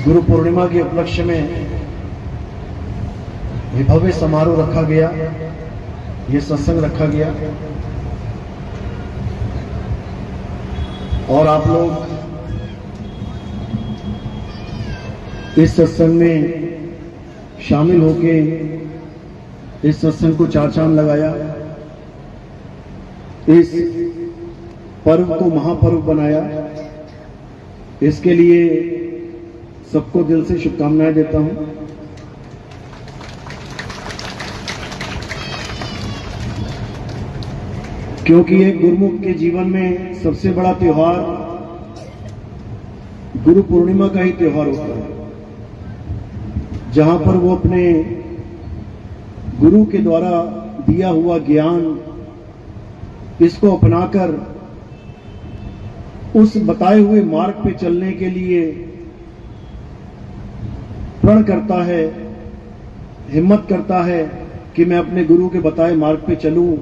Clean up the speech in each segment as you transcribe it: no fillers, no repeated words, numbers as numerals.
गुरु पूर्णिमा के उपलक्ष्य में ये भव्य समारोह रखा गया, ये सत्संग रखा गया और आप लोग इस सत्संग में शामिल होके इस सत्संग को चार चांद लगाया, इस पर्व को महापर्व बनाया। इसके लिए सबको दिल से शुभकामनाएं देता हूं। क्योंकि एक गुरुमुख के जीवन में सबसे बड़ा त्योहार गुरु पूर्णिमा का ही त्योहार होता है, जहां पर वो अपने गुरु के द्वारा दिया हुआ ज्ञान इसको अपनाकर उस बताए हुए मार्ग पे चलने के लिए प्रण करता है, हिम्मत करता है कि मैं अपने गुरु के बताए मार्ग पे चलूं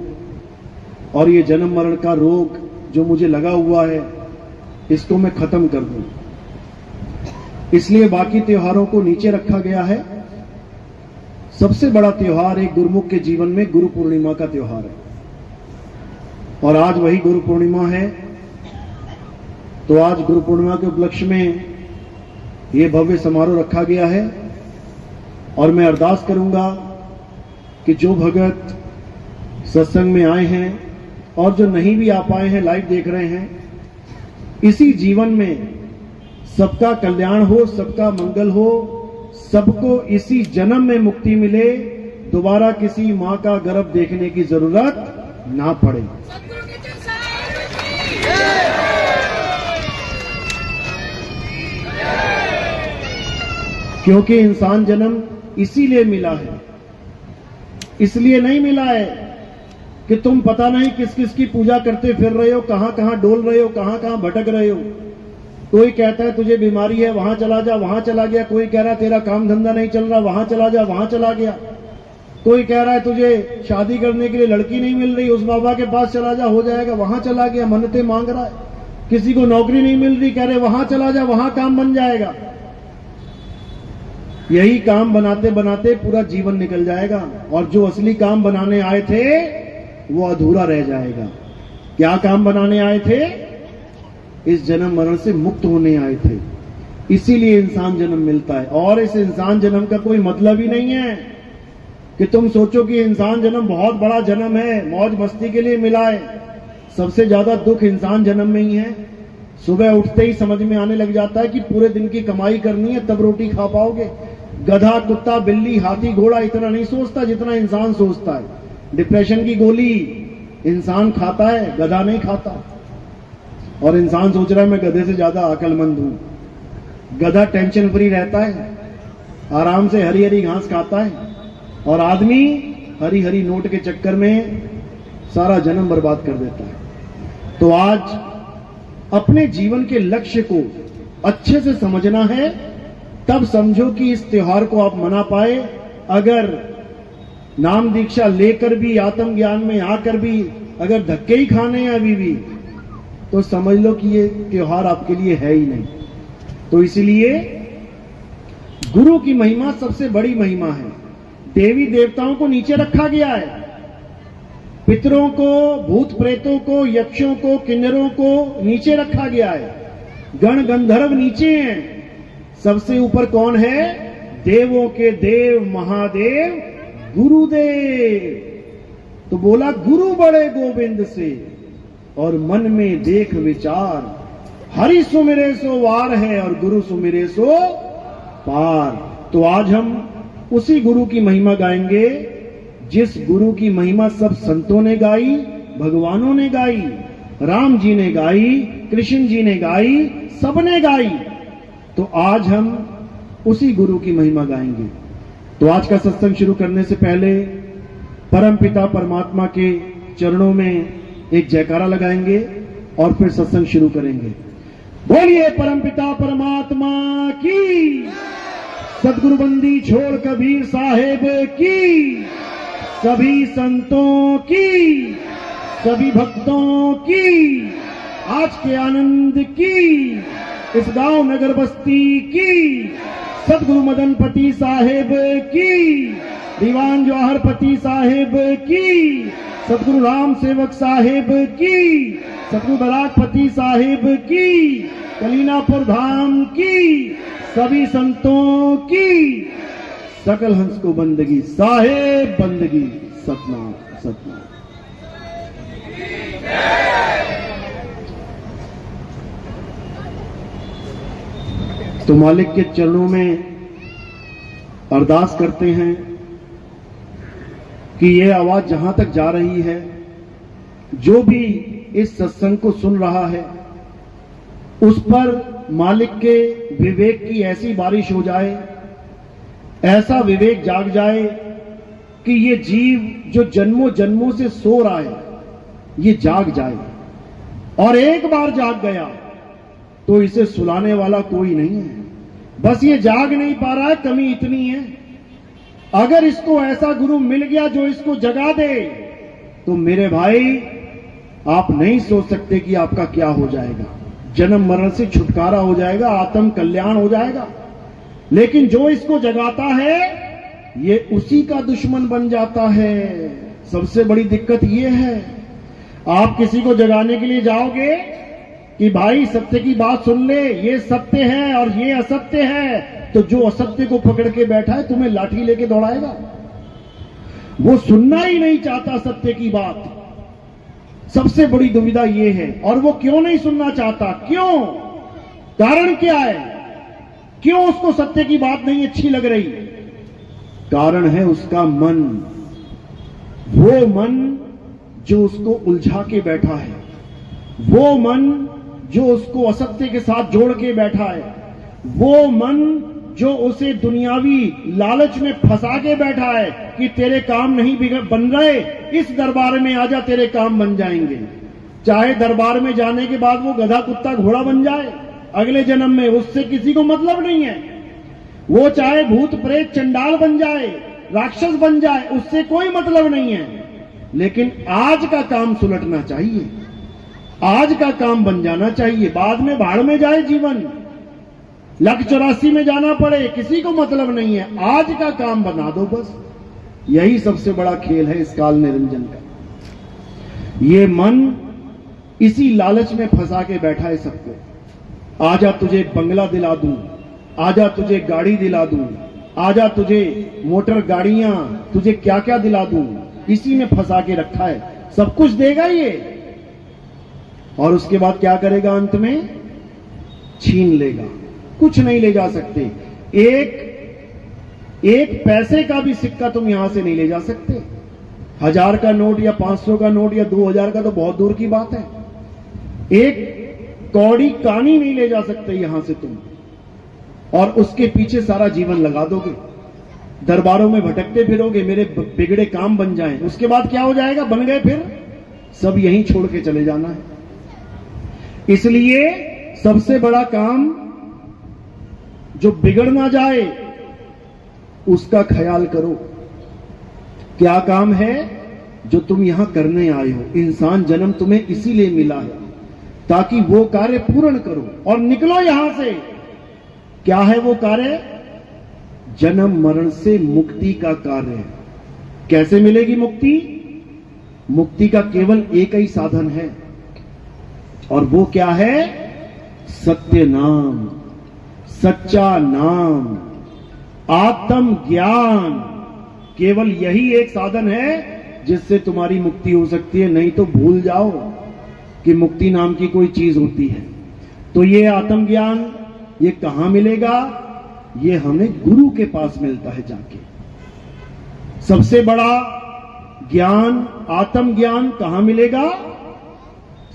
और ये जन्म मरण का रोग जो मुझे लगा हुआ है इसको मैं खत्म कर दूं। इसलिए बाकी त्योहारों को नीचे रखा गया है। सबसे बड़ा त्योहार एक गुरुमुख के जीवन में गुरु पूर्णिमा का त्योहार है और आज वही गुरु पूर्णिमा है। तो आज गुरु पूर्णिमा के उपलक्ष्य में ये भव्य समारोह रखा गया है और मैं अरदास करूंगा कि जो भगत सत्संग में आए हैं और जो नहीं भी आ पाए हैं, लाइव देख रहे हैं, इसी जीवन में सबका कल्याण हो, सबका मंगल हो, सबको इसी जन्म में मुक्ति मिले, दोबारा किसी मां का गर्भ देखने की जरूरत ना पड़े। क्योंकि इंसान जन्म इसीलिए मिला है, इसलिए नहीं मिला है कि तुम पता नहीं किस किस की पूजा करते फिर रहे हो, कहां कहां डोल रहे हो, कहां कहां भटक रहे हो। कोई कहता है तुझे बीमारी है, वहां चला जा, वहां चला गया। कोई कह रहा है तेरा काम धंधा नहीं चल रहा, वहां चला जा, वहां चला गया। कोई कह रहा है तुझे शादी करने के लिए लड़की नहीं मिल रही, उस बाबा के पास चला जा, हो जाएगा, वहां चला गया, मन्नतें मांग रहा है। किसी को नौकरी नहीं मिल रही, कह रहे वहां चला जा, वहां काम बन जाएगा। यही काम बनाते बनाते पूरा जीवन निकल जाएगा और जो असली काम बनाने आए थे वो अधूरा रह जाएगा। क्या काम बनाने आए थे? इस जन्म मरण से मुक्त होने आए थे। इसीलिए इंसान जन्म मिलता है और इस इंसान जन्म का कोई मतलब ही नहीं है कि तुम सोचो कि इंसान जन्म बहुत बड़ा जन्म है, मौज मस्ती के लिए मिला है। सबसे ज्यादा दुख इंसान जन्म में ही है। सुबह उठते ही समझ में आने लग जाता है कि पूरे दिन की कमाई करनी है तब रोटी खा पाओगे। गधा, कुत्ता, बिल्ली, हाथी, घोड़ा इतना नहीं सोचता जितना इंसान सोचता है। डिप्रेशन की गोली इंसान खाता है, गधा नहीं खाता। और इंसान सोच रहा है मैं गधे से ज्यादा अक्लमंद हूं। गधा टेंशन फ्री रहता है, आराम से हरी हरी घास खाता है और आदमी हरी हरी नोट के चक्कर में सारा जन्म बर्बाद कर देता है। तो आज अपने जीवन के लक्ष्य को अच्छे से समझना है, तब समझो कि इस त्योहार को आप मना पाए। अगर नाम दीक्षा लेकर भी, आत्मज्ञान में आकर भी अगर धक्के ही खाने हैं अभी भी, तो समझ लो कि ये त्योहार आपके लिए है ही नहीं। तो इसलिए गुरु की महिमा सबसे बड़ी महिमा है। देवी देवताओं को नीचे रखा गया है, पितरों को, भूत प्रेतों को, यक्षों को, किन्नरों को नीचे रखा गया है। गण गंधर्व नीचे हैं। सबसे ऊपर कौन है? देवों के देव महादेव गुरुदेव। तो बोला गुरु बड़े गोविंद से और मन में देख विचार, हरि सुमिरे सो वार है और गुरु सुमिरे सो पार। तो आज हम उसी गुरु की महिमा गाएंगे जिस गुरु की महिमा सब संतों ने गाई, भगवानों ने गाई, राम जी ने गाई, कृष्ण जी ने गाई, सबने गाई। तो आज हम उसी गुरु की महिमा गाएंगे। तो आज का सत्संग शुरू करने से पहले परमपिता परमात्मा के चरणों में एक जयकारा लगाएंगे और फिर सत्संग शुरू करेंगे। बोलिए परमपिता परमात्मा की, सदगुरु बंदी छोड़ कबीर साहेब की, सभी संतों की, सभी भक्तों की, आज के आनंद की। इस गांव नगर बस्ती की, सतगुरु मदनपति साहेब की, दीवान जवाहरपति साहेब की, सतगुरु राम सेवक साहेब की, सतगुरु बराकपति साहेब की, कलीनापुर धाम की, सभी संतों की, सकल हंस को बंदगी, साहेब बंदगी, सतनाम सतनाम। तो मालिक के चरणों में अरदास करते हैं कि ये आवाज जहां तक जा रही है, जो भी इस सत्संग को सुन रहा है, उस पर मालिक के विवेक की ऐसी बारिश हो जाए, ऐसा विवेक जाग जाए कि ये जीव जो जन्मों जन्मों से सो रहा है, ये जाग जाए। और एक बार जाग गया तो इसे सुलाने वाला कोई नहीं है, बस ये जाग नहीं पा रहा है। कमी इतनी है, अगर इसको ऐसा गुरु मिल गया जो इसको जगा दे, तो मेरे भाई आप नहीं सोच सकते कि आपका क्या हो जाएगा। जन्म मरण से छुटकारा हो जाएगा, आत्म कल्याण हो जाएगा। लेकिन जो इसको जगाता है, ये उसी का दुश्मन बन जाता है। सबसे बड़ी दिक्कत ये है, आप किसी को जगाने के लिए जाओगे कि भाई सत्य की बात सुन ले, ये सत्य है और ये असत्य है, तो जो असत्य को पकड़ के बैठा है तुम्हें लाठी लेके दौड़ाएगा। वो सुनना ही नहीं चाहता सत्य की बात। सबसे बड़ी दुविधा ये है। और वो क्यों नहीं सुनना चाहता? क्यों? कारण क्या है? क्यों उसको सत्य की बात नहीं अच्छी लग रही? कारण है उसका मन, वो मन जो उसको उलझा के बैठा है, वो मन जो उसको असत्य के साथ जोड़ के बैठा है, वो मन जो उसे दुनियावी लालच में फंसा के बैठा है कि तेरे काम नहीं बन रहे, इस दरबार में आजा तेरे काम बन जाएंगे। चाहे दरबार में जाने के बाद वो गधा कुत्ता घोड़ा बन जाए अगले जन्म में, उससे किसी को मतलब नहीं है। वो चाहे भूत प्रेत चंडाल बन जाए, राक्षस बन जाए, उससे कोई मतलब नहीं है। लेकिन आज का काम सुलटना चाहिए, आज का काम बन जाना चाहिए। बाद में भाड़ में जाए जीवन, 184 में जाना पड़े, किसी को मतलब नहीं है। आज का काम बना दो बस। यही सबसे बड़ा खेल है इस काल निरंजन का। ये मन इसी लालच में फंसा के बैठा है सबको। आजा तुझे बंगला दिला दूं, आजा तुझे गाड़ी दिला दूं, आजा तुझे मोटर गाड़ियां, तुझे क्या क्या दिला दूं, इसी में फंसा के रखा है। सब कुछ देगा ये, और उसके बाद क्या करेगा? अंत में छीन लेगा। कुछ नहीं ले जा सकते। एक पैसे का भी सिक्का तुम यहां से नहीं ले जा सकते। 1000 का नोट या 500 का नोट या 2000 का तो बहुत दूर की बात है। एक कौड़ी कानी नहीं ले जा सकते यहां से तुम, और उसके पीछे सारा जीवन लगा दोगे। दरबारों में भटकते फिरोगे, मेरे बिगड़े काम बन जाएं। उसके बाद क्या हो जाएगा? बन गए, फिर सब यहीं छोड़ के चले जाना है। इसलिए सबसे बड़ा काम जो बिगड़ ना जाए उसका ख्याल करो। क्या काम है जो तुम यहां करने आए हो? इंसान जन्म तुम्हें इसीलिए मिला है ताकि वो कार्य पूर्ण करो और निकलो यहां से। क्या है वो कार्य? जन्म मरण से मुक्ति का कार्य है। कैसे मिलेगी मुक्ति? मुक्ति का केवल एक ही साधन है, और वो क्या है? सत्य नाम, सच्चा नाम, आत्म ज्ञान। केवल यही एक साधन है जिससे तुम्हारी मुक्ति हो सकती है। नहीं तो भूल जाओ कि मुक्ति नाम की कोई चीज होती है। तो ये आत्म ज्ञान ये कहां मिलेगा? ये हमें गुरु के पास मिलता है जाके। सबसे बड़ा ज्ञान, आत्म ज्ञान कहां मिलेगा?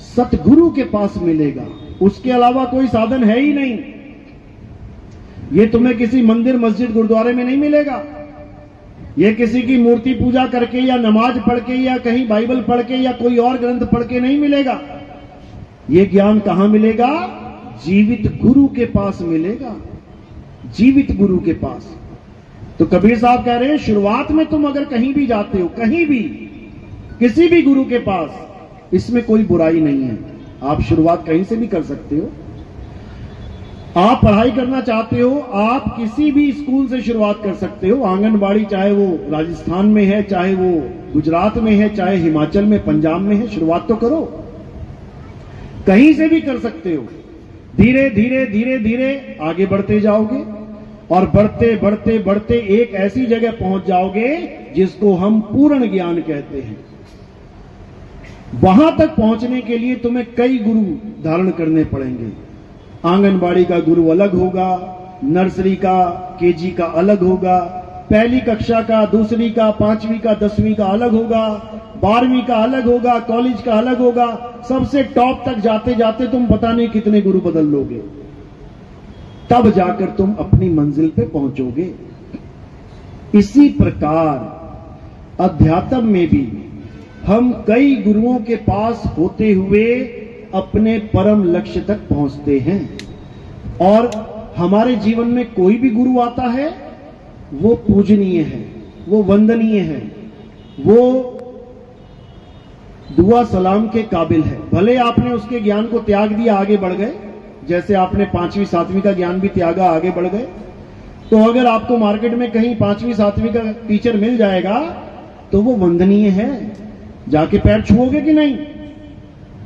सतगुरु के पास मिलेगा। उसके अलावा कोई साधन है ही नहीं। ये तुम्हें किसी मंदिर, मस्जिद, गुरुद्वारे में नहीं मिलेगा। ये किसी की मूर्ति पूजा करके या नमाज पढ़ के या कहीं बाइबल पढ़ के या कोई और ग्रंथ पढ़ के नहीं मिलेगा। ये ज्ञान कहां मिलेगा? जीवित गुरु के पास मिलेगा, जीवित गुरु के पास। तो कबीर साहब कह रहे हैं, शुरुआत में तुम अगर कहीं भी जाते हो, कहीं भी, किसी भी गुरु के पास, इसमें कोई बुराई नहीं है। आप शुरुआत कहीं से भी कर सकते हो। आप पढ़ाई करना चाहते हो, आप किसी भी स्कूल से शुरुआत कर सकते हो। आंगनबाड़ी चाहे वो राजस्थान में है, चाहे वो गुजरात में है, चाहे हिमाचल में, पंजाब में है, शुरुआत तो करो। कहीं से भी कर सकते हो। धीरे धीरे धीरे धीरे आगे बढ़ते जाओगे और बढ़ते बढ़ते बढ़ते एक ऐसी जगह पहुंच जाओगे जिसको हम पूर्ण ज्ञान कहते हैं। वहां तक पहुंचने के लिए तुम्हें कई गुरु धारण करने पड़ेंगे। आंगनबाड़ी का गुरु अलग होगा, नर्सरी का, केजी का अलग होगा, पहली कक्षा का, दूसरी का, 5वीं का, 10वीं का अलग होगा, 12वीं का अलग होगा, कॉलेज का अलग होगा। सबसे टॉप तक जाते जाते तुम पता नहीं कितने गुरु बदल लोगे, तब जाकर तुम अपनी मंजिल पे पहुंचोगे। इसी प्रकार अध्यात्म में भी हम कई गुरुओं के पास होते हुए अपने परम लक्ष्य तक पहुंचते हैं। और हमारे जीवन में कोई भी गुरु आता है वो पूजनीय है, वो वंदनीय है, वो दुआ सलाम के काबिल है। भले आपने उसके ज्ञान को त्याग दिया, आगे बढ़ गए, जैसे आपने 5वीं 7वीं का ज्ञान भी त्यागा, आगे बढ़ गए। तो अगर आपको मार्केट में कहीं 5वीं 7वीं का टीचर मिल जाएगा तो वो वंदनीय है। जाके पैर छुओगे कि नहीं?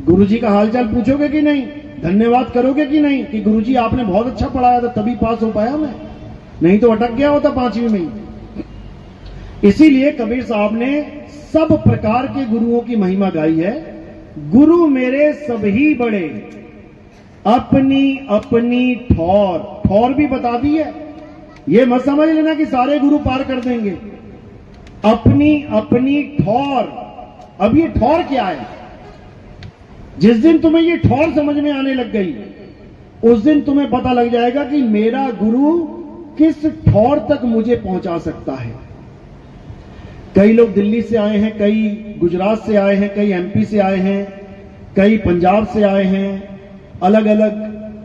गुरुजी का हालचाल पूछोगे कि नहीं? धन्यवाद करोगे कि नहीं कि गुरुजी आपने बहुत अच्छा पढ़ाया था तभी पास हो पाया मैं, नहीं तो अटक गया होता 5वीं में ही। इसीलिए कबीर साहब ने सब प्रकार के गुरुओं की महिमा गाई है। गुरु मेरे सभी बड़े, अपनी अपनी ठौर। ठौर भी बता दी है, ये मत समझ लेना कि सारे गुरु पार कर देंगे। अपनी अपनी ठौर। अब ये ठौर क्या है? जिस दिन तुम्हें ये ठौर समझ में आने लग गई, उस दिन तुम्हें पता लग जाएगा कि मेरा गुरु किस ठौर तक मुझे पहुंचा सकता है। कई लोग दिल्ली से आए हैं, कई गुजरात से आए हैं, कई एमपी से आए हैं, कई पंजाब से आए हैं, अलग अलग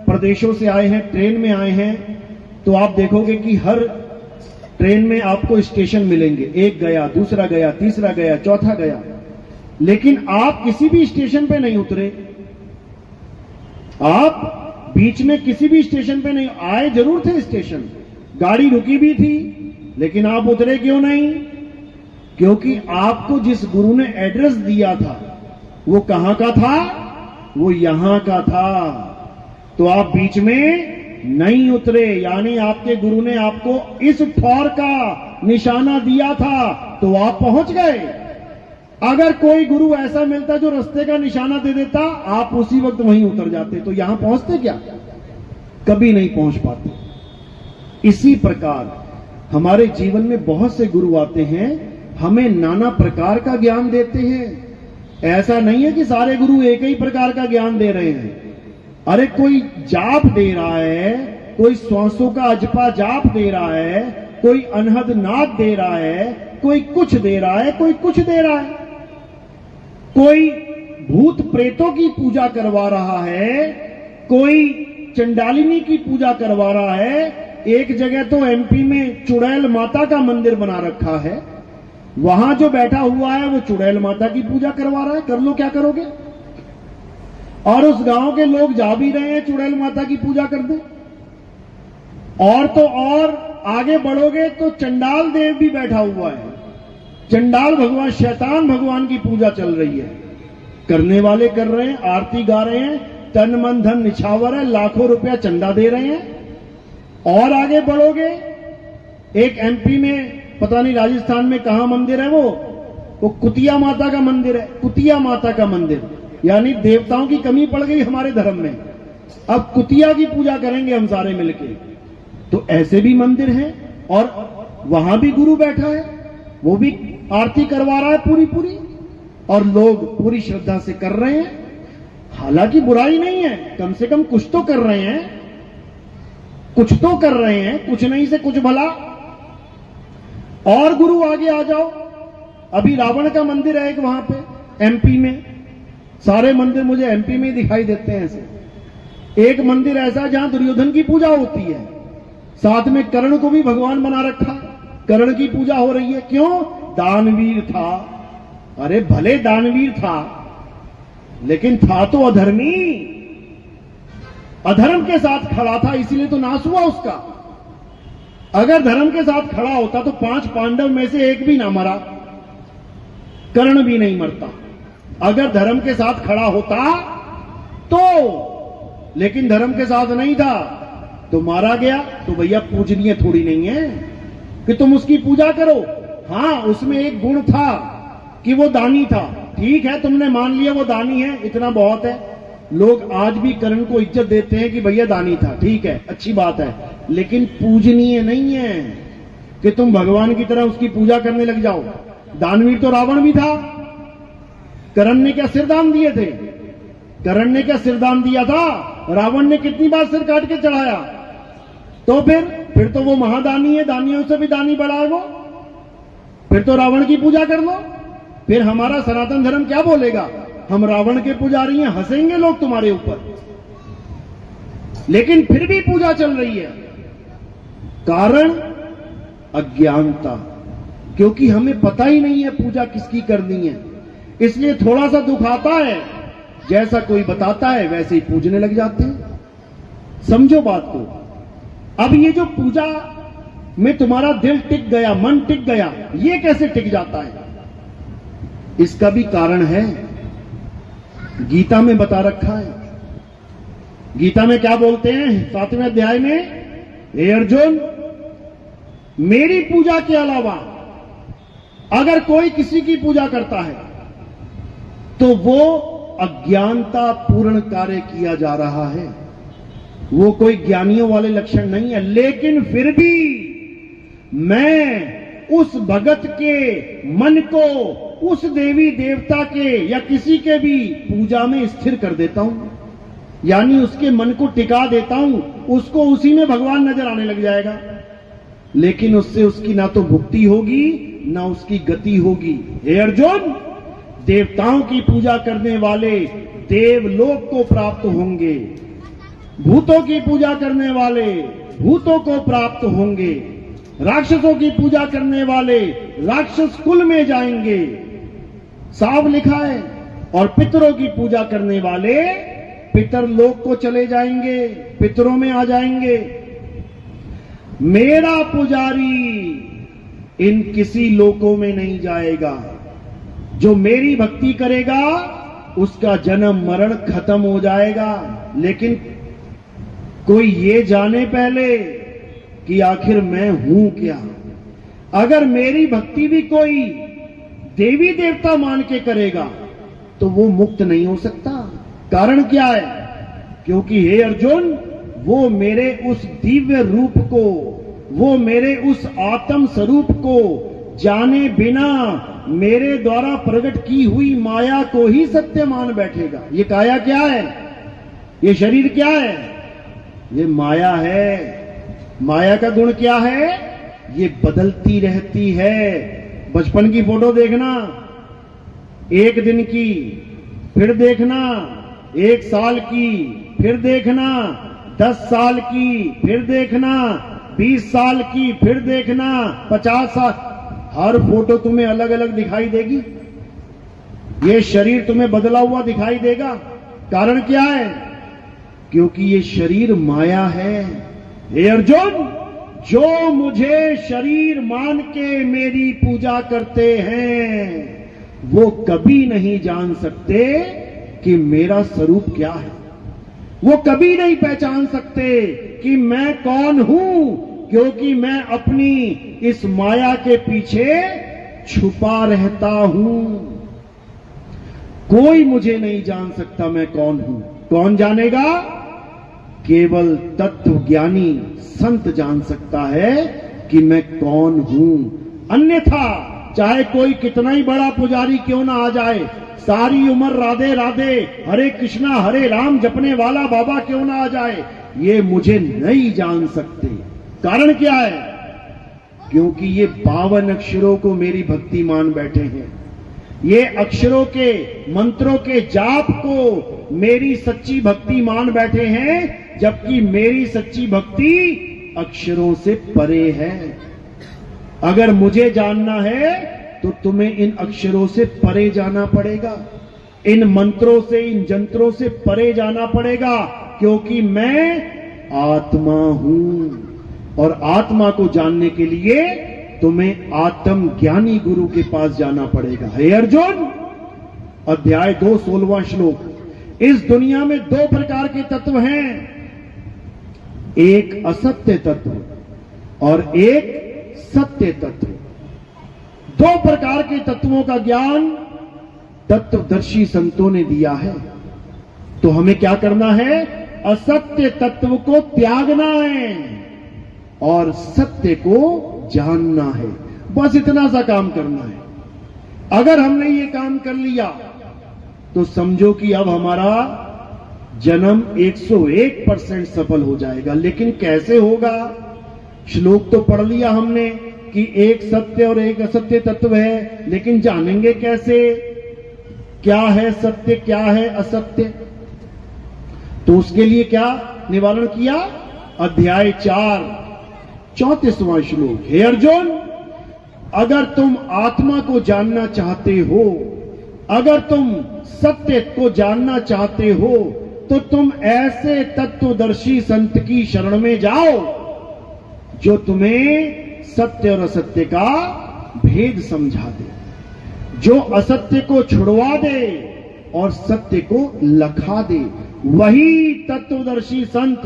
प्रदेशों से आए हैं, ट्रेन में आए हैं। तो आप देखोगे कि हर ट्रेन में आपको स्टेशन मिलेंगे, एक गया, दूसरा गया, तीसरा गया, चौथा गया, लेकिन आप किसी भी स्टेशन पे नहीं उतरे। आप बीच में किसी भी स्टेशन पे नहीं आए। जरूर थे स्टेशन, गाड़ी रुकी भी थी, लेकिन आप उतरे क्यों नहीं? क्योंकि आपको जिस गुरु ने एड्रेस दिया था वो कहां का था? वो यहां का था। तो आप बीच में नहीं उतरे, यानी आपके गुरु ने आपको इस ठौर का निशाना दिया था तो आप पहुंच गए। अगर कोई गुरु ऐसा मिलता जो रास्ते का निशाना दे देता, आप उसी वक्त वहीं उतर जाते, तो यहां पहुंचते क्या? कभी नहीं पहुंच पाते। इसी प्रकार हमारे जीवन में बहुत से गुरु आते हैं, हमें नाना प्रकार का ज्ञान देते हैं। ऐसा नहीं है कि सारे गुरु एक ही प्रकार का ज्ञान दे रहे हैं। अरे कोई जाप दे रहा है, कोई श्वासों का अजपा जाप दे रहा है, कोई अनहद नाद दे रहा है, कोई कुछ दे रहा है, कोई कुछ दे रहा है, कोई भूत प्रेतों की पूजा करवा रहा है, कोई चंडालिनी की पूजा करवा रहा है। एक जगह तो एमपी में चुड़ैल माता का मंदिर बना रखा है, वहां जो बैठा हुआ है वो चुड़ैल माता की पूजा करवा रहा है। कर लो, क्या करोगे? और उस गांव के लोग जा भी रहे हैं चुड़ैल माता की पूजा कर दे। और तो और आगे बढ़ोगे तो चंडाल देव भी बैठा हुआ है, चंडाल भगवान, शैतान भगवान की पूजा चल रही है। करने वाले कर रहे हैं, आरती गा रहे हैं, तन मन धन निछावर है, लाखों रुपया चंदा दे रहे हैं। और आगे बढ़ोगे, एक एमपी में, पता नहीं राजस्थान में कहां मंदिर है, वो कुतिया माता का मंदिर है। कुतिया माता का मंदिर, यानी देवताओं की कमी पड़ गई हमारे धर्म में, अब कुतिया की पूजा करेंगे हम सारे मिलके। तो ऐसे भी मंदिर हैं और वहां भी गुरु बैठा है, वो भी आरती करवा रहा है पूरी पूरी, और लोग पूरी श्रद्धा से कर रहे हैं। हालांकि बुराई नहीं है, कम से कम कुछ तो कर रहे हैं, कुछ तो कर रहे हैं, कुछ नहीं से कुछ भला। और गुरु आगे आ जाओ, अभी रावण का मंदिर है एक वहां पे एमपी में। सारे मंदिर मुझे एमपी में दिखाई देते हैं ऐसे। एक मंदिर ऐसा जहां दुर्योधन की पूजा होती है, साथ में कर्ण को भी भगवान बना रखा, कर्ण की पूजा हो रही है। क्यों? दानवीर था। अरे भले दानवीर था, लेकिन था तो अधर्मी। अधर्म के साथ खड़ा था, इसीलिए तो नाश हुआ उसका। अगर धर्म के साथ खड़ा होता तो 5 पांडव में से एक भी ना मरा, कर्ण भी नहीं मरता। अगर धर्म के साथ खड़ा होता तो, लेकिन धर्म के साथ नहीं था तो मारा गया। तो भैया पूजनीय थोड़ी नहीं है कि तुम उसकी पूजा करो। हां, उसमें एक गुण था कि वो दानी था। ठीक है, तुमने मान लिया वो दानी है, इतना बहुत है। लोग आज भी कर्ण को इज्जत देते हैं कि भैया दानी था, ठीक है, अच्छी बात है, लेकिन पूजनीय नहीं है कि तुम भगवान की तरह उसकी पूजा करने लग जाओ। दानवीर तो रावण भी था। कर्ण ने क्या सिरदान दिए थे? कर्ण ने क्या सिरदान दिया था? रावण ने कितनी बार सिर काट के चढ़ाया। तो फिर तो वो महादानी है, दानियों से भी दानी बड़ा है वो। फिर तो रावण की पूजा कर लो। फिर हमारा सनातन धर्म क्या बोलेगा? हम रावण के पुजारी हैं, हंसेंगे लोग तुम्हारे ऊपर। लेकिन फिर भी पूजा चल रही है। कारण अज्ञानता, क्योंकि हमें पता ही नहीं है पूजा किसकी करनी है। इसलिए थोड़ा सा दुख आता है, जैसा कोई बताता है वैसे ही पूजने लग जाते हैं। समझो बात को। अब ये जो पूजा में तुम्हारा दिल टिक गया, मन टिक गया, ये कैसे टिक जाता है? इसका भी कारण है, गीता में बता रखा है। गीता में क्या बोलते हैं 7वें अध्याय में? हे अर्जुन, मेरी पूजा के अलावा अगर कोई किसी की पूजा करता है तो वो अज्ञानता पूर्ण कार्य किया जा रहा है। वो कोई ज्ञानियों वाले लक्षण नहीं है। लेकिन फिर भी मैं उस भगत के मन को उस देवी देवता के या किसी के भी पूजा में स्थिर कर देता हूं, यानी उसके मन को टिका देता हूं। उसको उसी में भगवान नजर आने लग जाएगा। लेकिन उससे उसकी ना तो मुक्ति होगी ना उसकी गति होगी। हे अर्जुन, देवताओं की पूजा करने वाले देवलोक को प्राप्त होंगे, भूतों की पूजा करने वाले भूतों को प्राप्त होंगे, राक्षसों की पूजा करने वाले राक्षस कुल में जाएंगे, साफ लिखा है। और पितरों की पूजा करने वाले पितर लोक को चले जाएंगे, पितरों में आ जाएंगे। मेरा पुजारी इन किसी लोकों में नहीं जाएगा। जो मेरी भक्ति करेगा उसका जन्म मरण खत्म हो जाएगा। लेकिन कोई ये जाने पहले कि आखिर मैं हूं क्या। अगर मेरी भक्ति भी कोई देवी देवता मान के करेगा तो वो मुक्त नहीं हो सकता। कारण क्या है? क्योंकि हे अर्जुन, वो मेरे उस दिव्य रूप को, वो मेरे उस आत्म स्वरूप को जाने बिना मेरे द्वारा प्रकट की हुई माया को ही सत्य मान बैठेगा। ये काया क्या है? ये शरीर क्या है? ये माया है। माया का गुण क्या है? ये बदलती रहती है। बचपन की फोटो देखना, 1 दिन की, फिर देखना 1 साल की, फिर देखना 10 साल की, फिर देखना 20 साल की, फिर देखना 50 साल। हर फोटो तुम्हें अलग अलग दिखाई देगी। ये शरीर तुम्हें बदला हुआ दिखाई देगा। कारण क्या है? क्योंकि ये शरीर माया है। हे अर्जुन, जो मुझे शरीर मान के मेरी पूजा करते हैं वो कभी नहीं जान सकते कि मेरा स्वरूप क्या है। वो कभी नहीं पहचान सकते कि मैं कौन हूं, क्योंकि मैं अपनी इस माया के पीछे छुपा रहता हूं। कोई मुझे नहीं जान सकता मैं कौन हूं। कौन जानेगा? केवल तत्व ज्ञानी संत जान सकता है कि मैं कौन हूं। अन्यथा चाहे कोई कितना ही बड़ा पुजारी क्यों ना आ जाए, सारी उम्र राधे राधे हरे कृष्णा हरे राम जपने वाला बाबा क्यों ना आ जाए, ये मुझे नहीं जान सकते। कारण क्या है? क्योंकि ये 52 अक्षरों को मेरी भक्ति मान बैठे हैं। ये अक्षरों के मंत्रों के जाप को मेरी सच्ची भक्ति मान बैठे हैं, जबकि मेरी सच्ची भक्ति अक्षरों से परे है। अगर मुझे जानना है तो तुम्हें इन अक्षरों से परे जाना पड़ेगा, इन मंत्रों से, इन जंत्रों से परे जाना पड़ेगा। क्योंकि मैं आत्मा हूं, और आत्मा को जानने के लिए तुम्हें आत्म ज्ञानी गुरु के पास जाना पड़ेगा। हे अर्जुन, अध्याय 2 16वां श्लोक। इस दुनिया में 2 प्रकार के तत्व हैं, एक असत्य तत्व और एक सत्य तत्व। 2 प्रकार के तत्वों का ज्ञान तत्वदर्शी संतों ने दिया है। तो हमें क्या करना है? असत्य तत्व को त्यागना है और सत्य को जानना है। बस इतना सा काम करना है। अगर हमने ये काम कर लिया तो समझो कि अब हमारा जन्म 101% सफल हो जाएगा। लेकिन कैसे होगा? श्लोक तो पढ़ लिया हमने कि एक सत्य और एक असत्य तत्व है, लेकिन जानेंगे कैसे? क्या है सत्य, क्या है असत्य? तो उसके लिए क्या निवारण किया? अध्याय 4 34वां श्लोक। हे अर्जुन, अगर तुम आत्मा को जानना चाहते हो, अगर तुम सत्य को जानना चाहते हो, तो तुम ऐसे तत्वदर्शी संत की शरण में जाओ जो तुम्हें सत्य और असत्य का भेद समझा दे, जो असत्य को छुड़वा दे और सत्य को लखा दे। वही तत्वदर्शी संत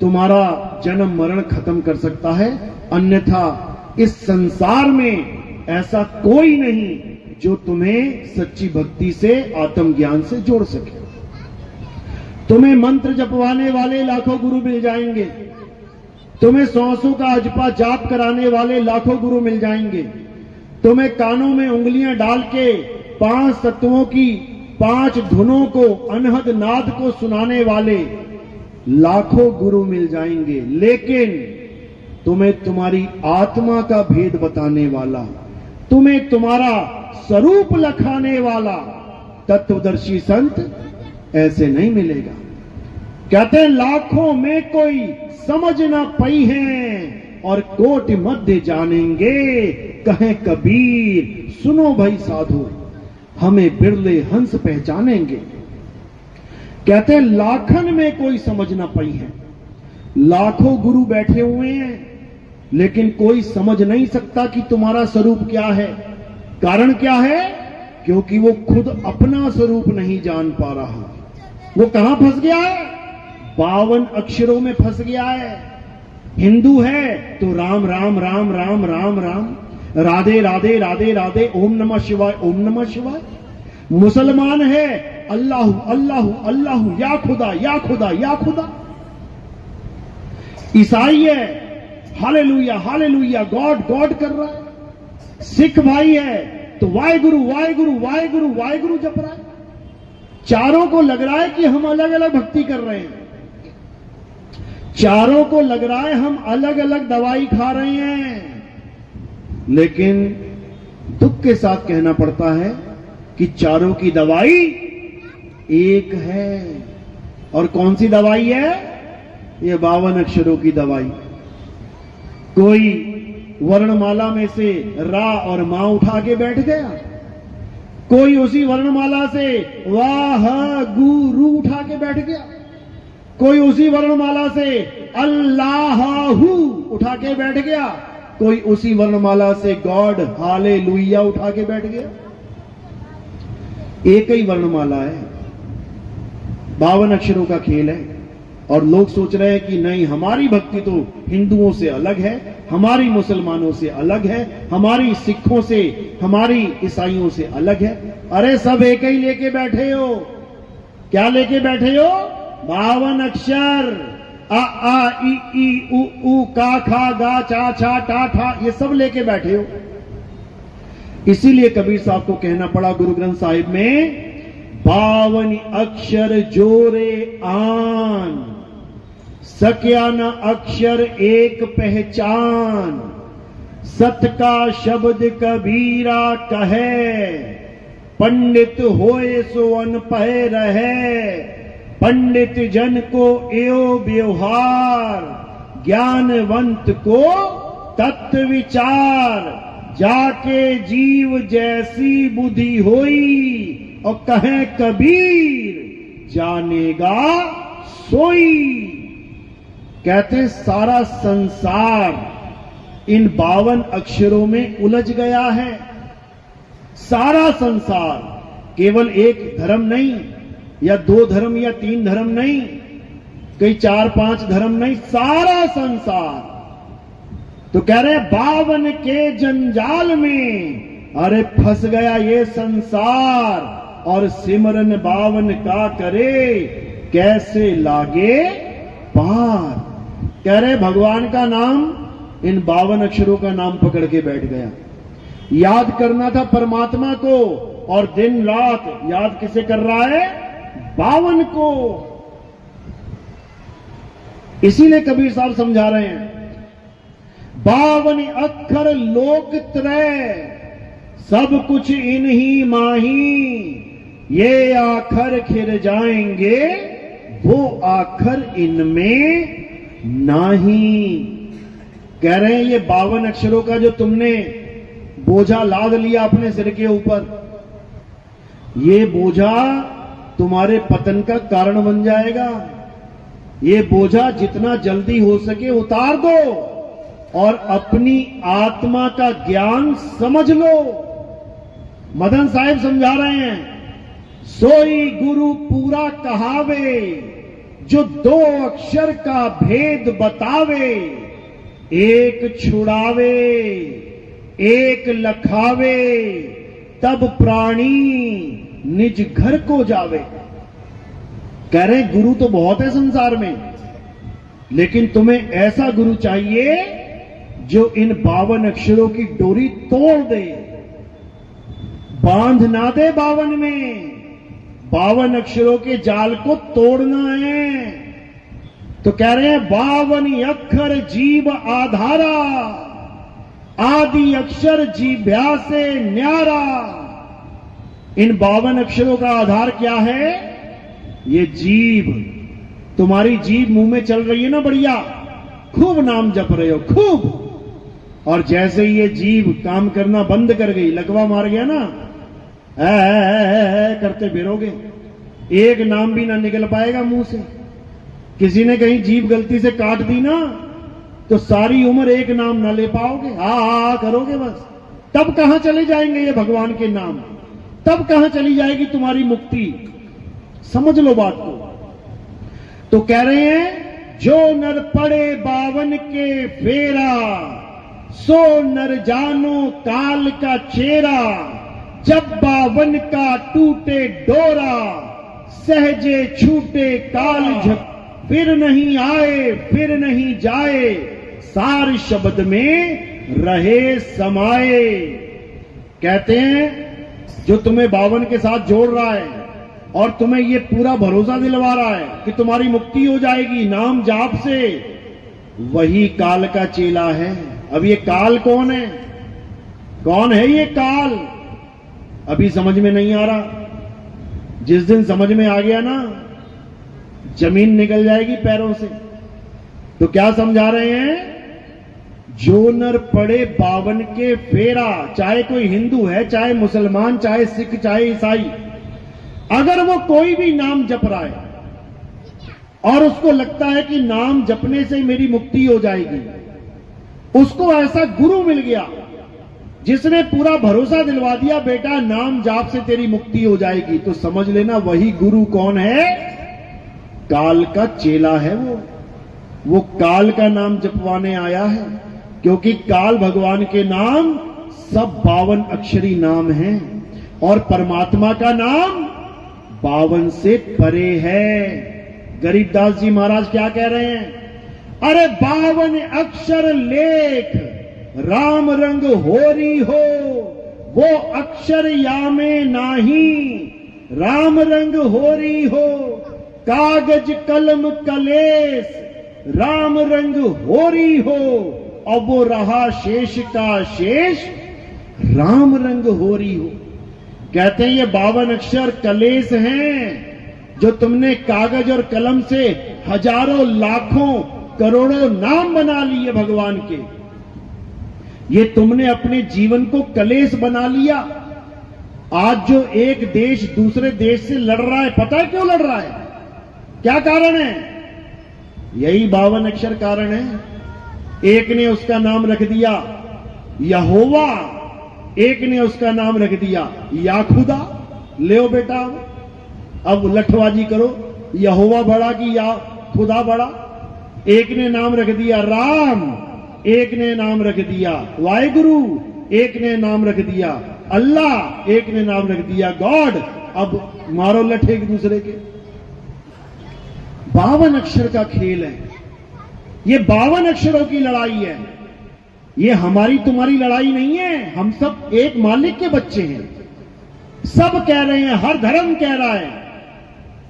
तुम्हारा जन्म मरण खत्म कर सकता है। अन्यथा इस संसार में ऐसा कोई नहीं जो तुम्हें सच्ची भक्ति से, आत्मज्ञान से जोड़ सके। तुम्हें मंत्र जपवाने वाले लाखों गुरु मिल जाएंगे, तुम्हें 100 का अजपा जाप कराने वाले लाखों गुरु मिल जाएंगे, तुम्हें कानों में उंगलियां डाल के 5 तत्वों की 5 धुनों को, अनहद नाद को सुनाने वाले लाखों गुरु मिल जाएंगे। लेकिन तुम्हें तुम्हारी आत्मा का भेद बताने वाला, तुम्हें तुम्हारा स्वरूप लखाने वाला तत्वदर्शी संत ऐसे नहीं मिलेगा। कहते हैं लाखों में कोई समझ ना पई है और कोटि मध्य जानेंगे, कहें कबीर सुनो भाई साधु, हमें बिरले हंस पहचानेंगे। कहते हैं लाखन में कोई समझ ना पई है। लाखों गुरु बैठे हुए हैं, लेकिन कोई समझ नहीं सकता कि तुम्हारा स्वरूप क्या है। कारण क्या है? क्योंकि वो खुद अपना स्वरूप नहीं जान पा रहा। वो कहां फंस गया है? 52 अक्षरों में फंस गया है। हिंदू है तो राम राम राम राम राम राम, राधे राधे राधे राधे, ओम नमः शिवाय ओम नमः शिवाय। मुसलमान है अल्लाह अल्लाह अल्लाह, या खुदा या खुदा या खुदा। ईसाई है हालेलुया हालेलुया, गॉड गॉड कर रहा है। सिख भाई है तो वाहेगुरु वाहेगुरु वाहेगुरु वाहेगुरु जप रहा है। चारों को लग रहा है कि हम अलग अलग भक्ति कर रहे हैं, चारों को लग रहा है हम अलग अलग दवाई खा रहे हैं। लेकिन दुख के साथ कहना पड़ता है कि चारों की दवाई एक है। और कौन सी दवाई है? ये 52 अक्षरों की दवाई। कोई वर्णमाला में से रा और मां उठा के बैठ गया, कोई उसी वर्णमाला से वाह गुरु उठा के बैठ गया, कोई उसी वर्णमाला से अल्लाहू उठा के बैठ गया, कोई उसी वर्णमाला से गॉड हालेलुया उठा के बैठ गया। एक ही वर्णमाला है, 52 अक्षरों का खेल है। और लोग सोच रहे हैं कि नहीं, हमारी भक्ति तो हिंदुओं से अलग है, हमारी मुसलमानों से अलग है, हमारी सिखों से, हमारी ईसाइयों से अलग है। अरे सब एक ही लेके बैठे हो। क्या लेके बैठे हो? 52 अक्षर, आ आ ई ई उ उ का खा गा चा छा टा ठा, ये सब लेके बैठे हो। इसीलिए कबीर साहब को कहना पड़ा गुरु ग्रंथ साहिब में, 52 अक्षर जोरे आन, सक्या न अक्षर एक पहचान, सत का शब्द कबीरा कहे, पंडित होए सो अनपढ़ रहे, पंडित जन को एओ व्यवहार, ज्ञानवंत को तत्व विचार, जाके जीव जैसी बुद्धि होई, और कहे कबीर जानेगा सोई। कहते सारा संसार इन 52 अक्षरों में उलझ गया है। सारा संसार, केवल एक धर्म नहीं, या 2 धर्म या 3 धर्म नहीं, कई 4-5 धर्म नहीं, सारा संसार। तो कह रहे 52 के जंजाल में अरे फंस गया ये संसार, और सिमरन 52 का करे कैसे लागे पार। कह रहे भगवान का नाम, इन 52 अक्षरों का नाम पकड़ के बैठ गया। याद करना था परमात्मा को, और दिन रात याद किसे कर रहा है? 52 को। इसीलिए कबीर साहब समझा रहे हैं 52 अक्षर लोक त्रय, सब कुछ इन्हीं माही, ये आखर खिर जाएंगे वो आखर इनमें नहीं। कह रहे हैं ये 52 अक्षरों का जो तुमने बोझा लाद लिया अपने सिर के ऊपर, ये बोझा तुम्हारे पतन का कारण बन जाएगा। ये बोझा जितना जल्दी हो सके उतार दो और अपनी आत्मा का ज्ञान समझ लो। मदन साहिब समझा रहे हैं, सोई गुरु पूरा कहावे, जो 2 अक्षर का भेद बतावे, एक छुड़ावे एक लखावे, तब प्राणी निज घर को जावे। कह रहे गुरु तो बहुत है संसार में, लेकिन तुम्हें ऐसा गुरु चाहिए जो इन 52 अक्षरों की डोरी तोड़ दे, बांध ना दे 52 में। 52 अक्षरों के जाल को तोड़ना है। तो कह रहे हैं 52 अक्षर जीव आधारा, आदि अक्षर जीभ्या से न्यारा। इन 52 अक्षरों का आधार क्या है? ये जीभ। तुम्हारी जीभ मुंह में चल रही है ना बढ़िया, खूब नाम जप रहे हो खूब, और जैसे ही ये जीभ काम करना बंद कर गई, लकवा मार गया ना, करते फिरोगे, एक नाम भी ना निकल पाएगा मुंह से। किसी ने कहीं जीभ गलती से काट दी ना, तो सारी उम्र एक नाम ना ले पाओगे, हा करोगे बस। तब कहां चले जाएंगे ये भगवान के नाम? तब कहां चली जाएगी तुम्हारी मुक्ति? समझ लो बात को। तो कह रहे हैं जो नर पड़े 52 के फेरा, सो नर जानो काल का चेहरा। जब 52 का टूटे डोरा, सहजे छूटे काल झक। फिर नहीं आए फिर नहीं जाए, सार शब्द में रहे समाये। कहते हैं जो तुम्हें 52 के साथ जोड़ रहा है और तुम्हें ये पूरा भरोसा दिलवा रहा है कि तुम्हारी मुक्ति हो जाएगी नाम जाप से, वही काल का चेला है। अब ये काल कौन है? कौन है ये काल? अभी समझ में नहीं आ रहा। जिस दिन समझ में आ गया ना, जमीन निकल जाएगी पैरों से। तो क्या समझा रहे हैं? जो नर पड़े 52 के फेरा, चाहे कोई हिंदू है, चाहे मुसलमान, चाहे सिख, चाहे ईसाई, अगर वो कोई भी नाम जप रहा है और उसको लगता है कि नाम जपने से मेरी मुक्ति हो जाएगी, उसको ऐसा गुरु मिल गया जिसने पूरा भरोसा दिलवा दिया, बेटा नाम जाप से तेरी मुक्ति हो जाएगी, तो समझ लेना वही गुरु कौन है? काल का चेला है वो काल का नाम जपवाने आया है। क्योंकि काल भगवान के नाम सब 52 अक्षरी नाम हैं और परमात्मा का नाम 52 से परे है। गरीबदास जी महाराज क्या कह रहे हैं? अरे 52 अक्षर लेख, राम रंग होरी हो, वो अक्षर यामे नाही, राम रंग होरी हो। कागज कलम कलेस, राम रंग होरी हो, अब वो रहा शेष का शेष, राम रंग होरी हो। कहते हैं ये 52 अक्षर कलेस हैं जो तुमने कागज और कलम से हजारों लाखों करोड़ों नाम बना लिए भगवान के। ये तुमने अपने जीवन को कलेश बना लिया। आज जो एक देश दूसरे देश से लड़ रहा है, पता है क्यों लड़ रहा है? क्या कारण है? यही 52 अक्षर कारण है। एक ने उसका नाम रख दिया यहोवा, एक ने उसका नाम रख दिया या खुदा। ले बेटा, अब लठबाजी करो, यहोवा बड़ा कि या खुदा बड़ा। एक ने नाम रख दिया राम, एक ने नाम रख दिया वाहेगुरु, एक ने नाम रख दिया अल्लाह, एक ने नाम रख दिया गॉड। अब मारो लठ एक दूसरे के। 52 अक्षर का खेल है ये, 52 अक्षरों की लड़ाई है ये। हमारी तुम्हारी लड़ाई नहीं है, हम सब एक मालिक के बच्चे हैं। सब कह रहे हैं, हर धर्म कह रहा है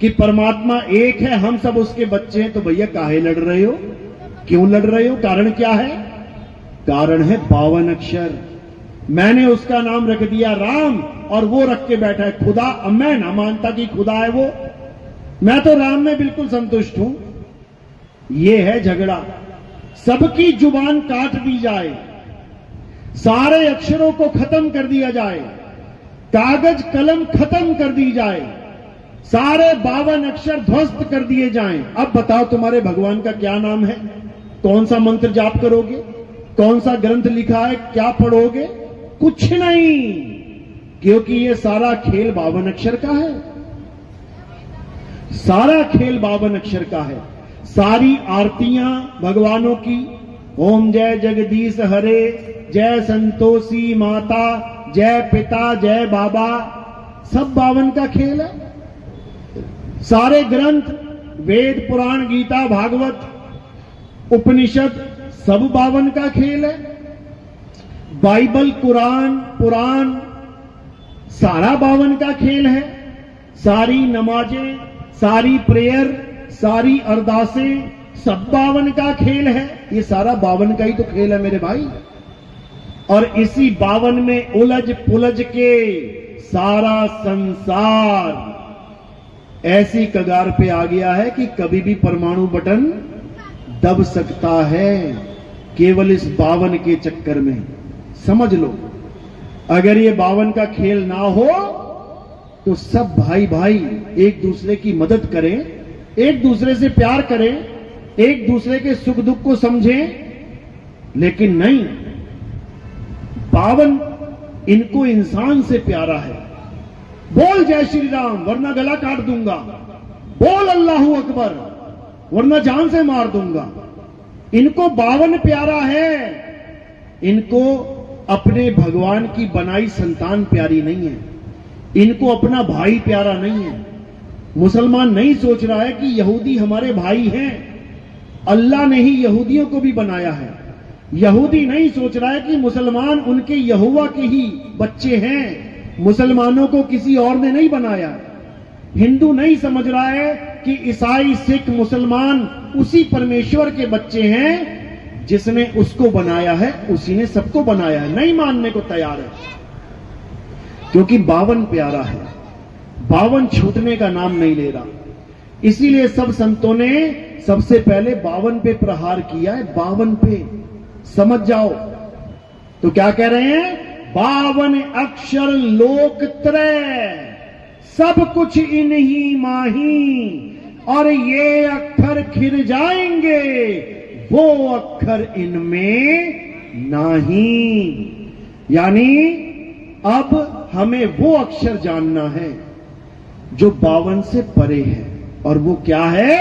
कि परमात्मा एक है, हम सब उसके बच्चे हैं। तो भैया काहे लड़ रहे हो? क्यों लड़ रहे हो? कारण क्या है? कारण है 52 अक्षर। मैंने उसका नाम रख दिया राम और वो रख के बैठा है खुदा। अब मैं ना मानता कि खुदा है वो, मैं तो राम में बिल्कुल संतुष्ट हूं। ये है झगड़ा। सबकी जुबान काट दी जाए, सारे अक्षरों को खत्म कर दिया जाए, कागज कलम खत्म कर दी जाए, सारे 52 अक्षर ध्वस्त कर दिए जाएं। अब बताओ तुम्हारे भगवान का क्या नाम है? कौन सा मंत्र जाप करोगे? कौन सा ग्रंथ लिखा है? क्या पढ़ोगे? कुछ नहीं, क्योंकि ये सारा खेल 52 अक्षर का है। सारा खेल 52 अक्षर का है। सारी आरतियां भगवानों की, ओम जय जगदीश हरे, जय संतोषी माता, जय पिता, जय बाबा, सब 52 का खेल है। सारे ग्रंथ, वेद, पुराण, गीता, भागवत, उपनिषद, सब 52 का खेल है। बाइबल, कुरान, पुराण, सारा 52 का खेल है। सारी नमाजें, सारी प्रेयर, सारी अरदासें, सब 52 का खेल है। ये सारा 52 का ही तो खेल है मेरे भाई। और इसी 52 में उलझ पुलझ के सारा संसार ऐसी कगार पे आ गया है कि कभी भी परमाणु बटन दब सकता है, केवल इस 52 के चक्कर में। समझ लो, अगर ये 52 का खेल ना हो तो सब भाई भाई एक दूसरे की मदद करें, एक दूसरे से प्यार करें, एक दूसरे के सुख दुख को समझें। लेकिन नहीं, 52 इनको इंसान से प्यारा है। बोल जय श्री राम वरना गला काट दूंगा, बोल अल्लाहू अकबर वरना जान से मार दूंगा। इनको 52 प्यारा है। इनको अपने भगवान की बनाई संतान प्यारी नहीं है, इनको अपना भाई प्यारा नहीं है। मुसलमान नहीं सोच रहा है कि यहूदी हमारे भाई हैं, अल्लाह ने ही यहूदियों को भी बनाया है। यहूदी नहीं सोच रहा है कि मुसलमान उनके यहोवा के ही बच्चे हैं, मुसलमानों को किसी और ने नहीं बनाया। हिंदू नहीं समझ रहा है कि ईसाई, सिख, मुसलमान उसी परमेश्वर के बच्चे हैं, जिसने उसको बनाया है उसी ने सबको बनाया है। नहीं मानने को तैयार है, क्योंकि 52 प्यारा है। 52 छूटने का नाम नहीं ले रहा। इसीलिए सब संतों ने सबसे पहले 52 पे प्रहार किया है। 52 पे समझ जाओ तो क्या कह रहे हैं? 52 अक्षर लोकत्रय, सब कुछ इन्हीं माही, और ये अक्षर खिर जाएंगे, वो अक्षर इनमें नहीं। यानी अब हमें वो अक्षर जानना है जो 52 से परे है। और वो क्या है?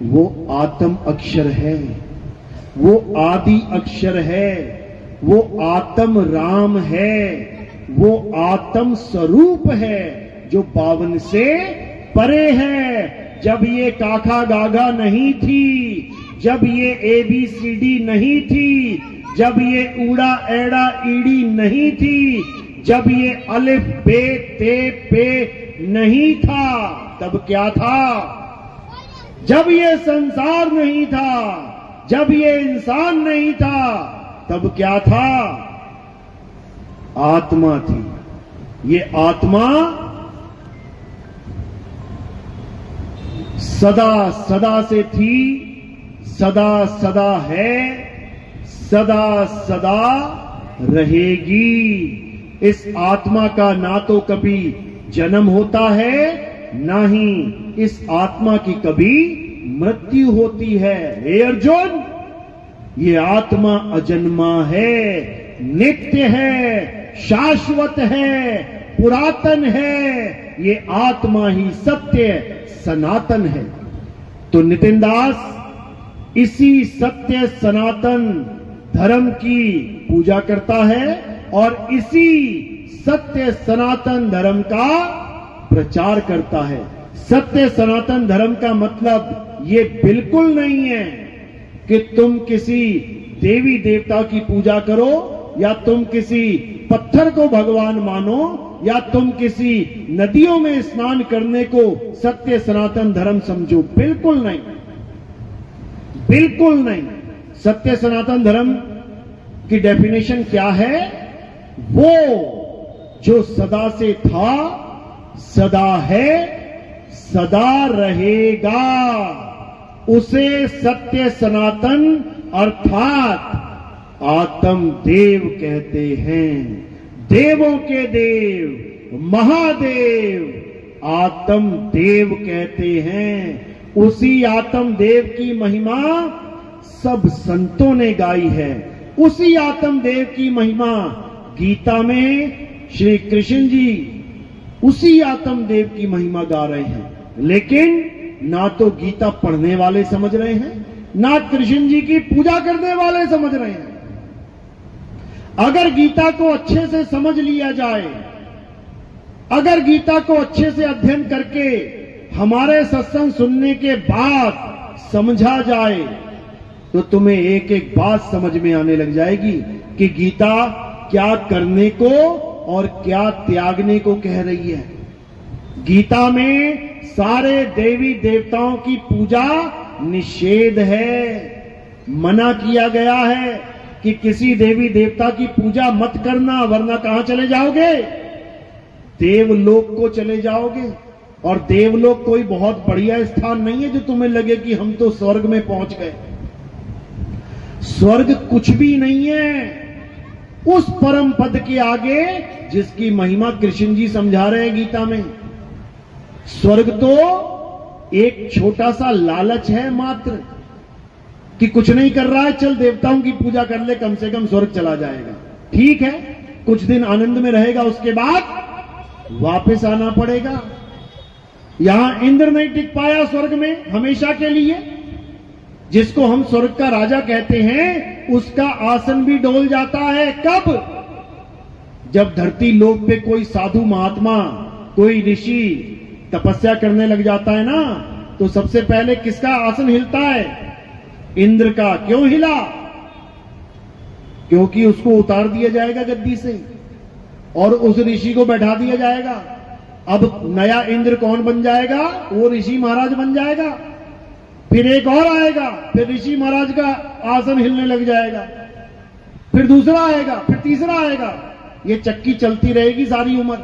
वो आत्म अक्षर है, वो आदि अक्षर है, वो आत्म राम है, वो आत्म स्वरूप है जो 52 से परे है। जब ये काका गागा नहीं थी, जब ये ABCD नहीं थी, जब ये ऊड़ा एड़ा ईड़ी नहीं थी, जब ये अलिफ बे ते पे नहीं था, तब क्या था? जब ये संसार नहीं था, जब ये इंसान नहीं था, तब क्या था? आत्मा थी। ये आत्मा सदा सदा से थी, सदा सदा है, सदा सदा रहेगी। इस आत्मा का ना तो कभी जन्म होता है ना ही इस आत्मा की कभी मृत्यु होती है। हे अर्जुन, ये आत्मा अजन्मा है, नित्य है, शाश्वत है, पुरातन है। ये आत्मा ही सत्य सनातन है। तो नितिन दास इसी सत्य सनातन धर्म की पूजा करता है और इसी सत्य सनातन धर्म का प्रचार करता है। सत्य सनातन धर्म का मतलब ये बिल्कुल नहीं है कि तुम किसी देवी देवता की पूजा करो, या तुम किसी पत्थर को भगवान मानो, या तुम किसी नदियों में स्नान करने को सत्य सनातन धर्म समझो। बिल्कुल नहीं, बिल्कुल नहीं। सत्य सनातन धर्म की डेफिनेशन क्या है? वो जो सदा से था, सदा है, सदा रहेगा, उसे सत्य सनातन अर्थात आत्म देव कहते हैं। देवों के देव, महादेव आत्म देव कहते हैं। उसी आत्म देव की महिमा सब संतों ने गाई है। उसी आत्म देव की महिमा गीता में श्री कृष्ण जी उसी आत्म देव की महिमा गा रहे हैं। लेकिन ना तो गीता पढ़ने वाले समझ रहे हैं, ना कृष्ण जी की पूजा करने वाले समझ रहे हैं। अगर गीता को अच्छे से समझ लिया जाए, अगर गीता को अच्छे से अध्ययन करके हमारे सत्संग सुनने के बाद समझा जाए, तो तुम्हें एक एक बात समझ में आने लग जाएगी कि गीता क्या करने को और क्या त्यागने को कह रही है। गीता में सारे देवी देवताओं की पूजा निषेध है। मना किया गया है कि किसी देवी देवता की पूजा मत करना, वरना कहां चले जाओगे? देवलोक को चले जाओगे। और देवलोक कोई बहुत बढ़िया स्थान नहीं है जो तुम्हें लगे कि हम तो स्वर्ग में पहुंच गए। स्वर्ग कुछ भी नहीं है उस परम पद के आगे जिसकी महिमा कृष्ण जी समझा रहे हैं गीता में। स्वर्ग तो एक छोटा सा लालच है मात्र, कि कुछ नहीं कर रहा है, चल देवताओं की पूजा कर ले, कम से कम स्वर्ग चला जाएगा। ठीक है, कुछ दिन आनंद में रहेगा, उसके बाद वापस आना पड़ेगा। यहां इंद्र नहीं टिक पाया स्वर्ग में हमेशा के लिए, जिसको हम स्वर्ग का राजा कहते हैं, उसका आसन भी डोल जाता है। कब? जब धरती लोक पे कोई साधु महात्मा, कोई ऋषि तपस्या करने लग जाता है ना, तो सबसे पहले किसका आसन हिलता है? इंद्र का। क्यों हिला? क्योंकि उसको उतार दिया जाएगा गद्दी से और उस ऋषि को बैठा दिया जाएगा। अब नया इंद्र कौन बन जाएगा? वो ऋषि महाराज बन जाएगा। फिर एक और आएगा, फिर ऋषि महाराज का आसन हिलने लग जाएगा, फिर दूसरा आएगा, फिर तीसरा आएगा। ये चक्की चलती रहेगी सारी उम्र,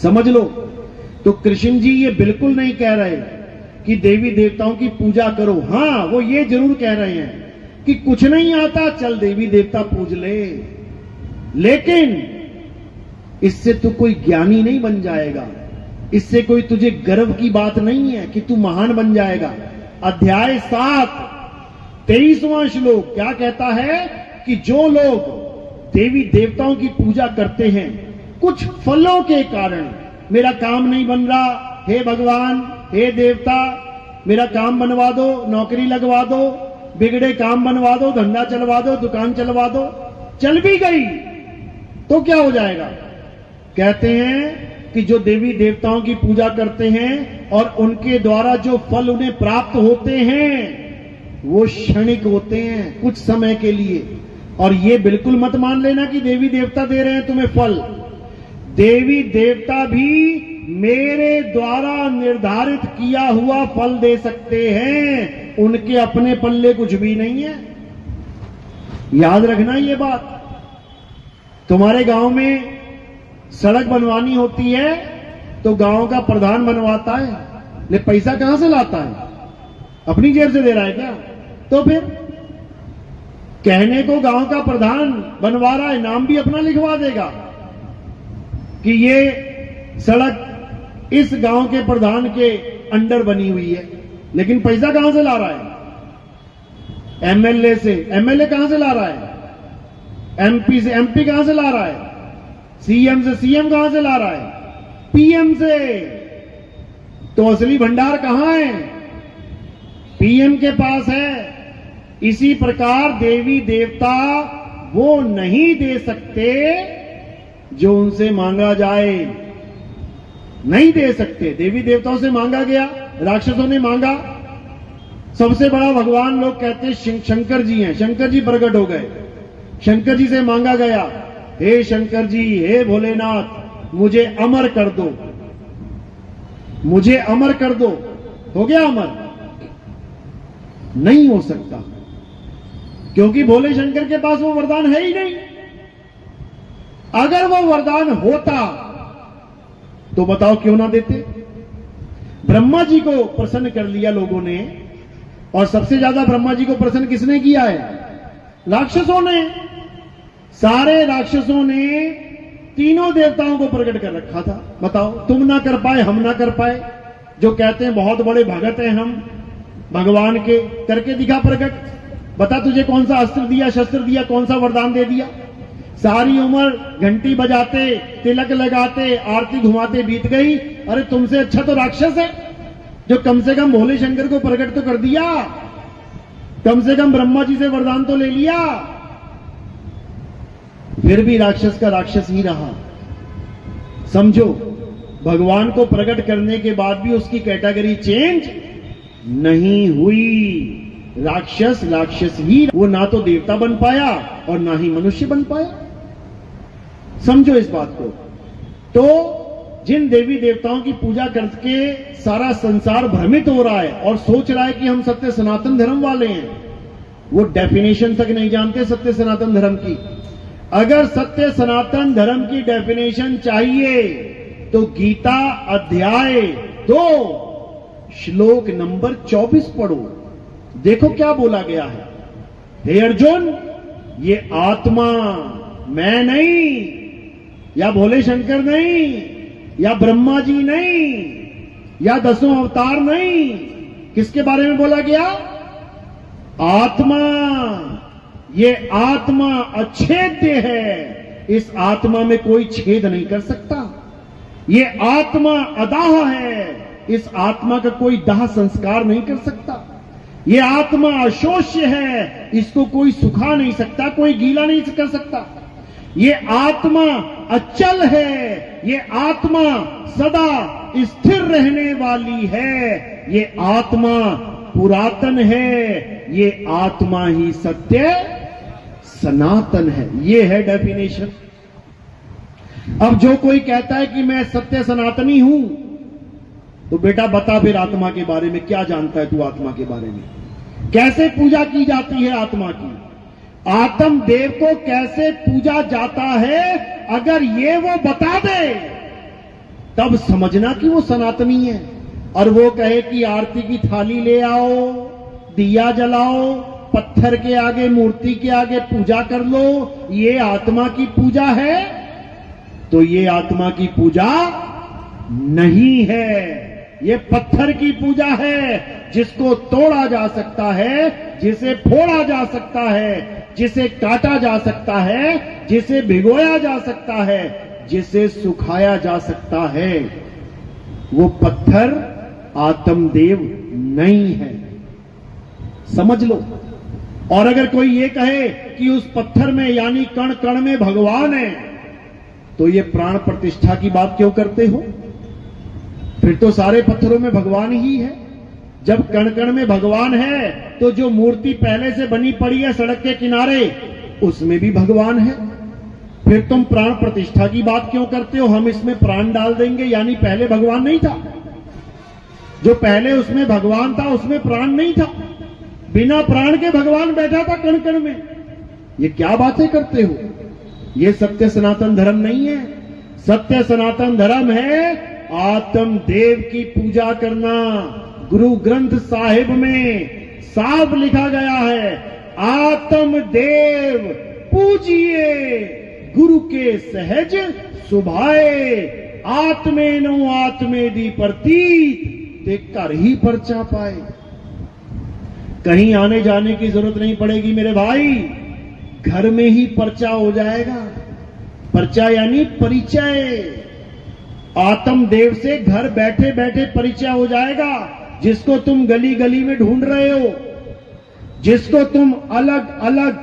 समझ लो। तो कृष्ण जी ये बिल्कुल नहीं कह रहे कि देवी देवताओं की पूजा करो। हां, वो ये जरूर कह रहे हैं कि कुछ नहीं आता, चल देवी देवता पूज ले, लेकिन इससे तू कोई ज्ञानी नहीं बन जाएगा। इससे कोई तुझे गर्व की बात नहीं है कि तू महान बन जाएगा। अध्याय 7 23वां श्लोक क्या कहता है कि जो लोग देवी देवताओं की पूजा करते हैं कुछ फलों के कारण, मेरा काम नहीं बन रहा, हे भगवान, हे देवता, मेरा काम बनवा दो, नौकरी लगवा दो, बिगड़े काम बनवा दो, धंधा चलवा दो, दुकान चलवा दो, चल भी गई तो क्या हो जाएगा? कहते हैं कि जो देवी देवताओं की पूजा करते हैं और उनके द्वारा जो फल उन्हें प्राप्त होते हैं वो क्षणिक होते हैं, कुछ समय के लिए। और ये बिल्कुल मत मान लेना कि देवी देवता दे रहे हैं तुम्हें फल। देवी देवता भी मेरे द्वारा निर्धारित किया हुआ फल दे सकते हैं, उनके अपने पल्ले कुछ भी नहीं है। याद रखना ये बात। तुम्हारे गांव में सड़क बनवानी होती है तो गांव का प्रधान बनवाता है, ले पैसा कहां से लाता है? अपनी जेब से दे रहा है क्या? तो फिर कहने को गांव का प्रधान बनवा रहा है, नाम भी अपना लिखवा देगा कि ये सड़क इस गांव के प्रधान के अंडर बनी हुई है, लेकिन पैसा कहां से ला रहा है? एमएलए से। एमएलए कहां से ला रहा है? एमपी से। एमपी कहां से ला रहा है? सीएम से। सीएम कहां से ला रहा है? पीएम से। तो असली भंडार कहां है? पीएम के पास है। इसी प्रकार देवी देवता वो नहीं दे सकते जो उनसे मांगा जाए, नहीं दे सकते। देवी देवताओं से मांगा गया, राक्षसों ने मांगा। सबसे बड़ा भगवान लोग कहते हैं शंकर जी हैं। शंकर जी प्रकट हो गए, शंकर जी से मांगा गया, हे शंकर जी, हे भोलेनाथ, मुझे अमर कर दो, मुझे अमर कर दो। हो गया अमर? नहीं हो सकता, क्योंकि भोले शंकर के पास वो वरदान है ही नहीं। अगर वो वरदान होता तो बताओ क्यों ना देते? ब्रह्मा जी को प्रसन्न कर लिया लोगों ने, और सबसे ज्यादा ब्रह्मा जी को प्रसन्न किसने किया है? राक्षसों ने। सारे राक्षसों ने तीनों देवताओं को प्रकट कर रखा था। बताओ, तुम ना कर पाए, हम ना कर पाए। जो कहते हैं बहुत बड़े भगत हैं हम भगवान के, करके दिखा प्रकट। बता तुझे कौन सा अस्त्र दिया, शस्त्र दिया, कौन सा वरदान दे दिया? सारी उम्र घंटी बजाते, तिलक लगाते, आरती घुमाते बीत गई। अरे तुमसे अच्छा तो राक्षस है, जो कम से कम भोले शंकर को प्रकट तो कर दिया, कम से कम ब्रह्मा जी से वरदान तो ले लिया। फिर भी राक्षस का राक्षस ही रहा। समझो, भगवान को प्रकट करने के बाद भी उसकी कैटेगरी चेंज नहीं हुई। राक्षस राक्षस ही, वो ना तो देवता बन पाया और ना ही मनुष्य बन पाया। समझो इस बात को। तो जिन देवी देवताओं की पूजा करके सारा संसार भ्रमित हो रहा है और सोच रहा है कि हम सत्य सनातन धर्म वाले हैं, वो डेफिनेशन तक नहीं जानते सत्य सनातन धर्म की। अगर सत्य सनातन धर्म की डेफिनेशन चाहिए तो गीता अध्याय 2 श्लोक नंबर 24 पढ़ो। देखो क्या बोला गया है। हे अर्जुन, ये आत्मा मैं नहीं, या भोले शंकर नहीं, या ब्रह्मा जी नहीं, या 10 अवतार नहीं। किसके बारे में बोला गया? आत्मा। ये आत्मा अछेद्य है, इस आत्मा में कोई छेद नहीं कर सकता। ये आत्मा अदाह है, इस आत्मा का कोई दाह संस्कार नहीं कर सकता। ये आत्मा अशोष्य है, इसको कोई सुखा नहीं सकता, कोई गीला नहीं कर सकता। ये आत्मा अचल है, ये आत्मा सदा स्थिर रहने वाली है, ये आत्मा पुरातन है, ये आत्मा ही सत्य सनातन है। ये है डेफिनेशन। अब जो कोई कहता है कि मैं सत्य सनातनी हूं, तो बेटा बता फिर आत्मा के बारे में क्या जानता है तू? आत्मा के बारे में कैसे पूजा की जाती है आत्मा की? आत्म देव को कैसे पूजा जाता है? अगर ये वो बता दे तब समझना कि वो सनातनी है। और वो कहे कि आरती की थाली ले आओ, दिया जलाओ, पत्थर के आगे, मूर्ति के आगे पूजा कर लो, ये आत्मा की पूजा है, तो ये आत्मा की पूजा नहीं है। ये पत्थर की पूजा है, जिसको तोड़ा जा सकता है, जिसे फोड़ा जा सकता है, जिसे काटा जा सकता है, जिसे भिगोया जा सकता है, जिसे सुखाया जा सकता है। वो पत्थर आत्मदेव नहीं है, समझ लो। और अगर कोई ये कहे कि उस पत्थर में यानी कण कण में भगवान है, तो ये प्राण प्रतिष्ठा की बात क्यों करते हो? फिर तो सारे पत्थरों में भगवान ही है। जब कण कण में भगवान है, तो जो मूर्ति पहले से बनी पड़ी है सड़क के किनारे, उसमें भी भगवान है। फिर तुम प्राण प्रतिष्ठा की बात क्यों करते हो? हम इसमें प्राण डाल देंगे, यानी पहले भगवान नहीं था। जो पहले उसमें भगवान था, उसमें प्राण नहीं था। बिना प्राण के भगवान बैठा था कण कण में। ये क्या बातें करते हो? ये सत्य सनातन धर्म नहीं है। सत्य सनातन धर्म है आत्म देव की पूजा करना। गुरु ग्रंथ साहिब में साफ लिखा गया है, आत्म देव पूजिए, गुरु के सहज सुभाए। आत्मेनो आत्मेदी प्रतीत ते घर ही परचा पाए। कहीं आने जाने की जरूरत नहीं पड़ेगी मेरे भाई, घर में ही परचा हो जाएगा। परचा यानी परिचय। आत्मदेव से घर बैठे बैठे परिचय हो जाएगा। जिसको तुम गली गली में ढूंढ रहे हो, जिसको तुम अलग अलग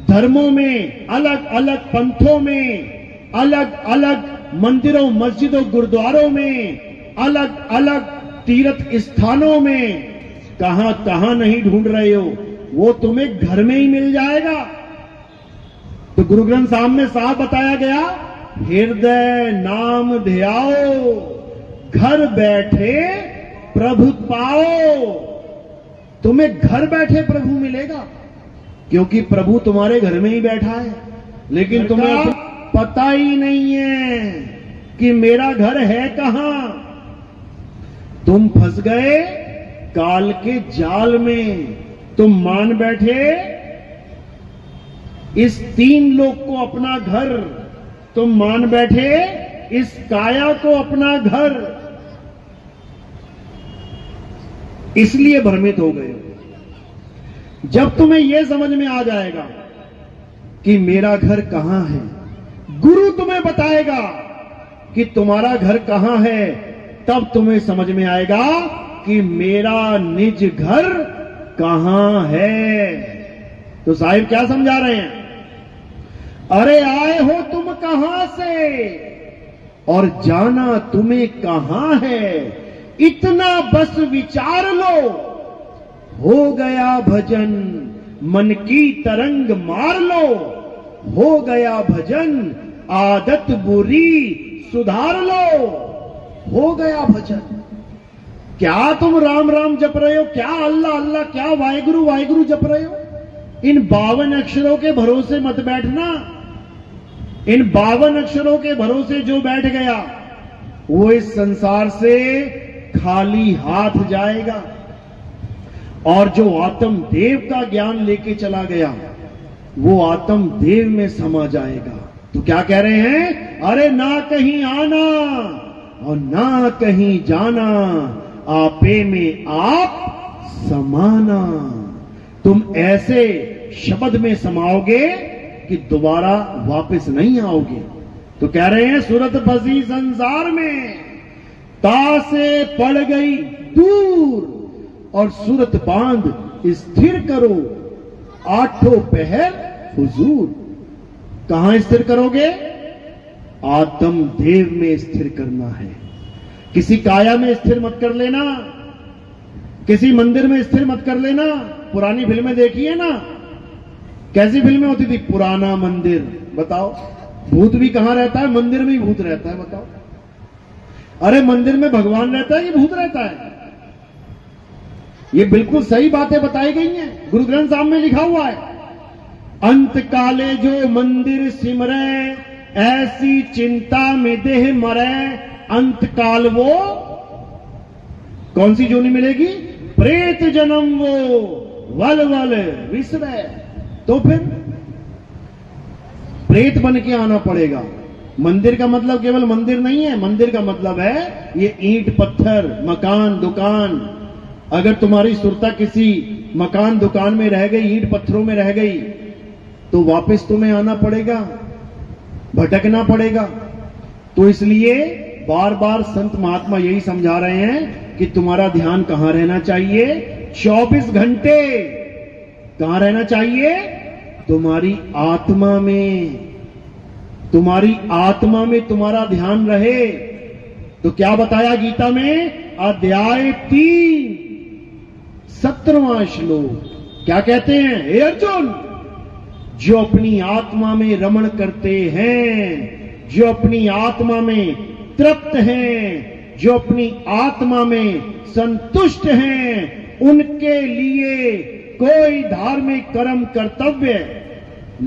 धर्मों में, अलग अलग पंथों में, अलग अलग मंदिरों मस्जिदों गुरुद्वारों में, अलग अलग तीर्थ स्थानों में कहां कहां नहीं ढूंढ रहे हो, वो तुम्हें घर में ही मिल जाएगा। तो गुरु ग्रंथ साहब में साफ बताया गया, हृदय नाम ध्याओ, घर बैठे प्रभु पाओ। तुम्हें घर बैठे प्रभु मिलेगा, क्योंकि प्रभु तुम्हारे घर में ही बैठा है। लेकिन तुम्हें पता ही नहीं है कि मेरा घर है कहां। तुम फंस गए काल के जाल में। तुम मान बैठे इस तीन लोक को अपना घर, तुम मान बैठे इस काया को अपना घर, इसलिए भ्रमित हो गए। जब तुम्हें यह समझ में आ जाएगा कि मेरा घर कहां है, गुरु तुम्हें बताएगा कि तुम्हारा घर कहां है, तब तुम्हें समझ में आएगा कि मेरा निज घर कहां है। तो साहिब क्या समझा रहे हैं? अरे आए हो तुम कहां से और जाना तुम्हें कहां है, इतना बस विचार लो। हो गया भजन मन की तरंग मार लो, हो गया भजन आदत बुरी सुधार लो। हो गया भजन। क्या तुम राम राम जप रहे हो, क्या अल्लाह अल्लाह, क्या वाहिगुरु वाहिगुरु जप रहे हो? इन 52 अक्षरों के भरोसे मत बैठना। इन 52 अक्षरों के भरोसे जो बैठ गया वो इस संसार से खाली हाथ जाएगा। और जो आत्म देव का ज्ञान लेके चला गया वो आत्म देव में समा जाएगा। तो क्या कह रहे हैं? अरे ना कहीं आना और ना कहीं जाना, आपे में आप समाना। तुम ऐसे शब्द में समाओगे कि दोबारा वापस नहीं आओगे। तो कह रहे हैं सूरत फंसी संसार में, ता से पड़ गई दूर और सूरत बांध स्थिर करो, आठों पहर हुजूर। कहां स्थिर करोगे? आत्म देव में स्थिर करना है। किसी काया में स्थिर मत कर लेना, किसी मंदिर में स्थिर मत कर लेना। पुरानी फिल्में देखी है ना, कैसी फिल्में होती थी? पुराना मंदिर। बताओ भूत भी कहां रहता है? मंदिर में ही भूत रहता है। बताओ, अरे मंदिर में भगवान रहता है कि भूत रहता है? ये बिल्कुल सही बातें बताई गई हैं, गुरु ग्रंथ साहब में लिखा हुआ है। अंत काले जो मंदिर सिमरे, ऐसी चिंता में देह मरे। अंत काल वो कौन सी जोनी मिलेगी? प्रेत जन्म वो वल वल विसरे। तो फिर प्रेत बन के आना पड़ेगा। मंदिर का मतलब केवल मंदिर नहीं है, मंदिर का मतलब है ये ईंट पत्थर मकान दुकान। अगर तुम्हारी सुरता किसी मकान दुकान में रह गई, ईंट पत्थरों में रह गई, तो वापस तुम्हें आना पड़ेगा, भटकना पड़ेगा। तो इसलिए बार बार संत महात्मा यही समझा रहे हैं कि तुम्हारा ध्यान कहां रहना चाहिए? 24 घंटे कहां रहना चाहिए? तुम्हारी आत्मा में। तुम्हारी आत्मा में तुम्हारा ध्यान रहे। तो क्या बताया गीता में? अध्याय 3 17वां श्लोक क्या कहते हैं? हे अर्जुन, जो अपनी आत्मा में रमण करते हैं, जो अपनी आत्मा में तृप्त हैं, जो अपनी आत्मा में संतुष्ट हैं, उनके लिए कोई धार्मिक कर्म कर्तव्य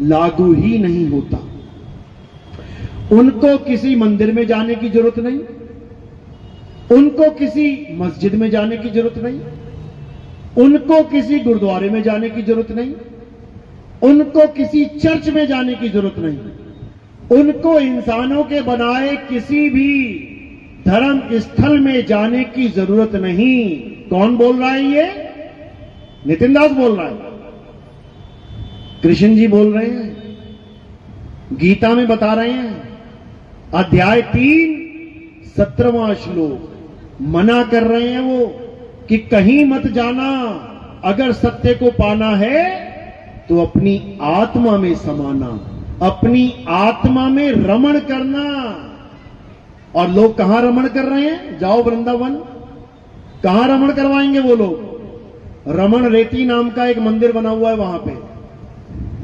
लागू ही नहीं होता। उनको किसी मंदिर में जाने की जरूरत नहीं, उनको किसी मस्जिद में जाने की जरूरत नहीं, उनको किसी गुरुद्वारे में जाने की जरूरत नहीं, उनको किसी चर्च में जाने की जरूरत नहीं। उनको इंसानों के बनाए किसी भी धर्म स्थल में जाने की जरूरत नहीं। कौन बोल रहा है ये? नितिन दास बोल रहा है, कृष्ण जी बोल रहे हैं, गीता में बता रहे हैं, अध्याय 3 17वां श्लोक मना कर रहे हैं वो कि कहीं मत जाना, अगर सत्य को पाना है तो अपनी आत्मा में समाना, अपनी आत्मा में रमण करना। और लोग कहां रमण कर रहे हैं? जाओ वृंदावन, कहां रमण करवाएंगे वो लोग? रमण रेती नाम का एक मंदिर बना हुआ है वहां पे,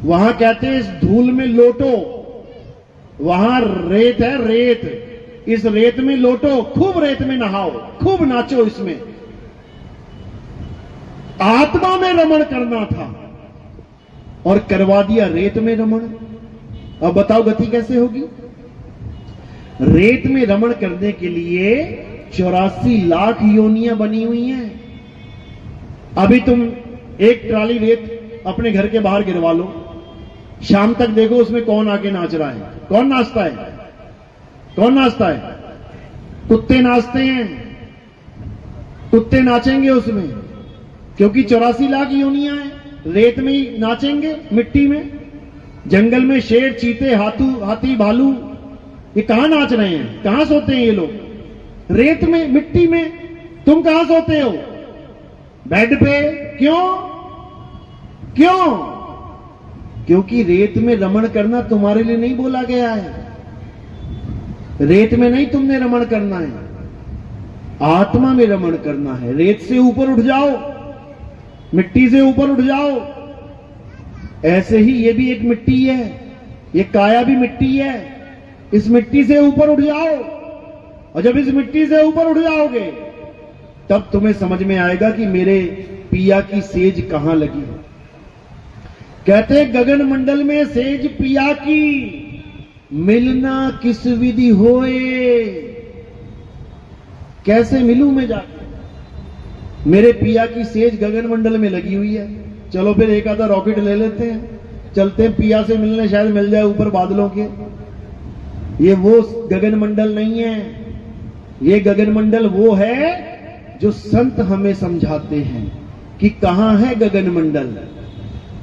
वहां कहते हैं इस धूल में लोटो, वहां रेत है, रेत, इस रेत में लोटो, खूब रेत में नहाओ, खूब नाचो। इसमें आत्मा में रमण करना था और करवा दिया रेत में रमण। अब बताओ गति कैसे होगी? रेत में रमण करने के लिए 84 लाख योनियां बनी हुई हैं। अभी तुम एक ट्राली रेत अपने घर के बाहर गिरवा लो, शाम तक देखो उसमें कौन आके नाच रहा है। कौन नाचता है? कौन नाचता है? कुत्ते नाचते हैं, कुत्ते नाचेंगे उसमें, क्योंकि 84 लाख योनियां हैं। रेत में ही नाचेंगे, मिट्टी में। जंगल में शेर, चीते, हाथी, भालू, ये कहां नाच रहे हैं? कहां सोते हैं ये लोग? रेत में, मिट्टी में। तुम कहां सोते हो? बेड पे। क्यों? क्यों? क्योंकि रेत में रमण करना तुम्हारे लिए नहीं बोला गया है। रेत में नहीं तुमने रमण करना है, आत्मा में रमण करना है। रेत से ऊपर उठ जाओ, मिट्टी से ऊपर उठ जाओ। ऐसे ही ये भी एक मिट्टी है, ये काया भी मिट्टी है। इस मिट्टी से ऊपर उठ जाओ, और जब इस मिट्टी से ऊपर उठ जाओगे तब तुम्हें समझ में आएगा कि मेरे पिया की सेज कहां लगी है। कहते गगन मंडल में सेज पिया की, मिलना किस विधि होए। कैसे मिलूं मैं जाके? मेरे पिया की सेज गगन मंडल में लगी हुई है। चलो फिर एक आधा रॉकेट ले लेते हैं, चलते हैं पिया से मिलने, शायद मिल जाए ऊपर बादलों के। ये वो गगन मंडल नहीं है, ये गगन मंडल वो है जो संत हमें समझाते हैं कि कहां है गगन मंडल,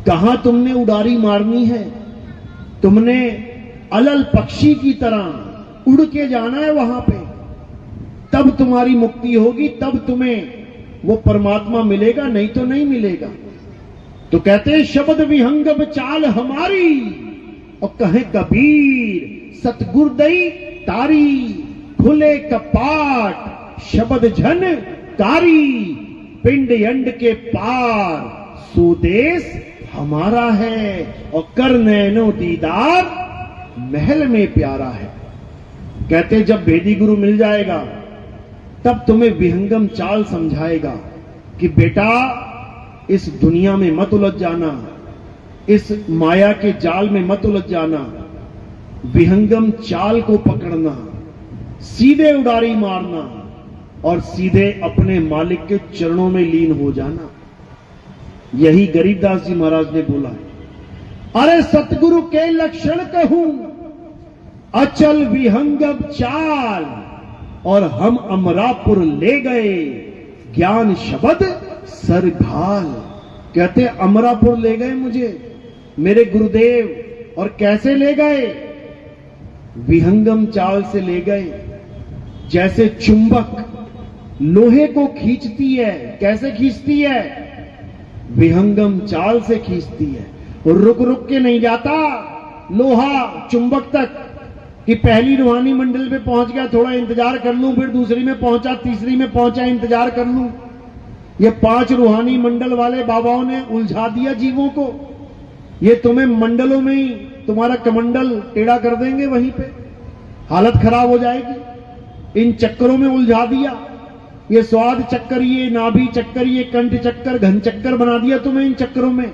कहां तुमने उड़ारी मारनी है। तुमने अलल पक्षी की तरह उड़ के जाना है वहां पे, तब तुम्हारी मुक्ति होगी, तब तुम्हें वो परमात्मा मिलेगा, नहीं तो नहीं मिलेगा। तो कहते हैं शब्द विहंगम चाल हमारी, और कहे कबीर सतगुरदई तारी, खुले कपाट शब्द झन कारी, पिंड यंड के पार सुदेश हमारा है, और कर नैनो दीदार महल में प्यारा है। कहते जब भेदी गुरु मिल जाएगा तब तुम्हें विहंगम चाल समझाएगा कि बेटा इस दुनिया में मत उलझ जाना, इस माया के जाल में मत उलझ जाना, विहंगम चाल को पकड़ना, सीधे उड़ारी मारना और सीधे अपने मालिक के चरणों में लीन हो जाना। यही गरीबदास जी महाराज ने बोला है। अरे सतगुरु के लक्षण कहूं, अचल विहंगम चाल, और हम अमरापुर ले गए ज्ञान शब्द सरघाल। कहते अमरापुर ले गए मुझे मेरे गुरुदेव, और कैसे ले गए? विहंगम चाल से ले गए। जैसे चुंबक लोहे को खींचती है, कैसे खींचती है? विहंगम चाल से खींचती है। रुक रुक के नहीं जाता लोहा चुंबक तक कि पहली रूहानी मंडल पे पहुंच गया, थोड़ा इंतजार कर लूं, फिर दूसरी में पहुंचा, तीसरी में पहुंचा, इंतजार कर लूं। ये 5 रूहानी मंडल वाले बाबाओं ने उलझा दिया जीवों को। ये तुम्हें मंडलों में ही तुम्हारा कमंडल टेढ़ा कर देंगे, वहीं पे हालत खराब हो जाएगी। इन चक्करों में उलझा दिया, ये स्वाद चक्कर, ये नाभि चक्कर, ये कंठ चक्कर, घन चक्कर बना दिया तुम्हें इन चक्करों में।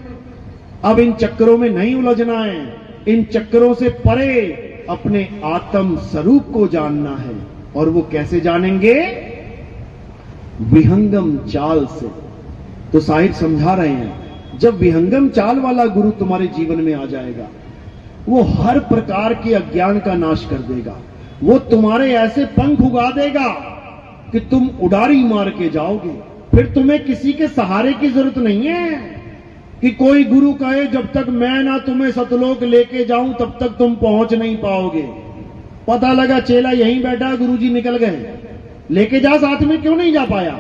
अब इन चक्करों में नहीं उलझना है, इन चक्करों से परे अपने आत्म स्वरूप को जानना है। और वो कैसे जानेंगे? विहंगम चाल से। तो साहिब समझा रहे हैं, जब विहंगम चाल वाला गुरु तुम्हारे जीवन में आ जाएगा वो हर प्रकार के अज्ञान का नाश कर देगा। वो तुम्हारे ऐसे पंख उगा देगा कि तुम उड़ारी मार के जाओगे। फिर तुम्हें किसी के सहारे की जरूरत नहीं है कि कोई गुरु कहे जब तक मैं ना तुम्हें सतलोक लेके जाऊं तब तक तुम पहुंच नहीं पाओगे। पता लगा चेला यहीं बैठा, गुरुजी निकल गए, लेके जा साथ में, क्यों नहीं जा पाया?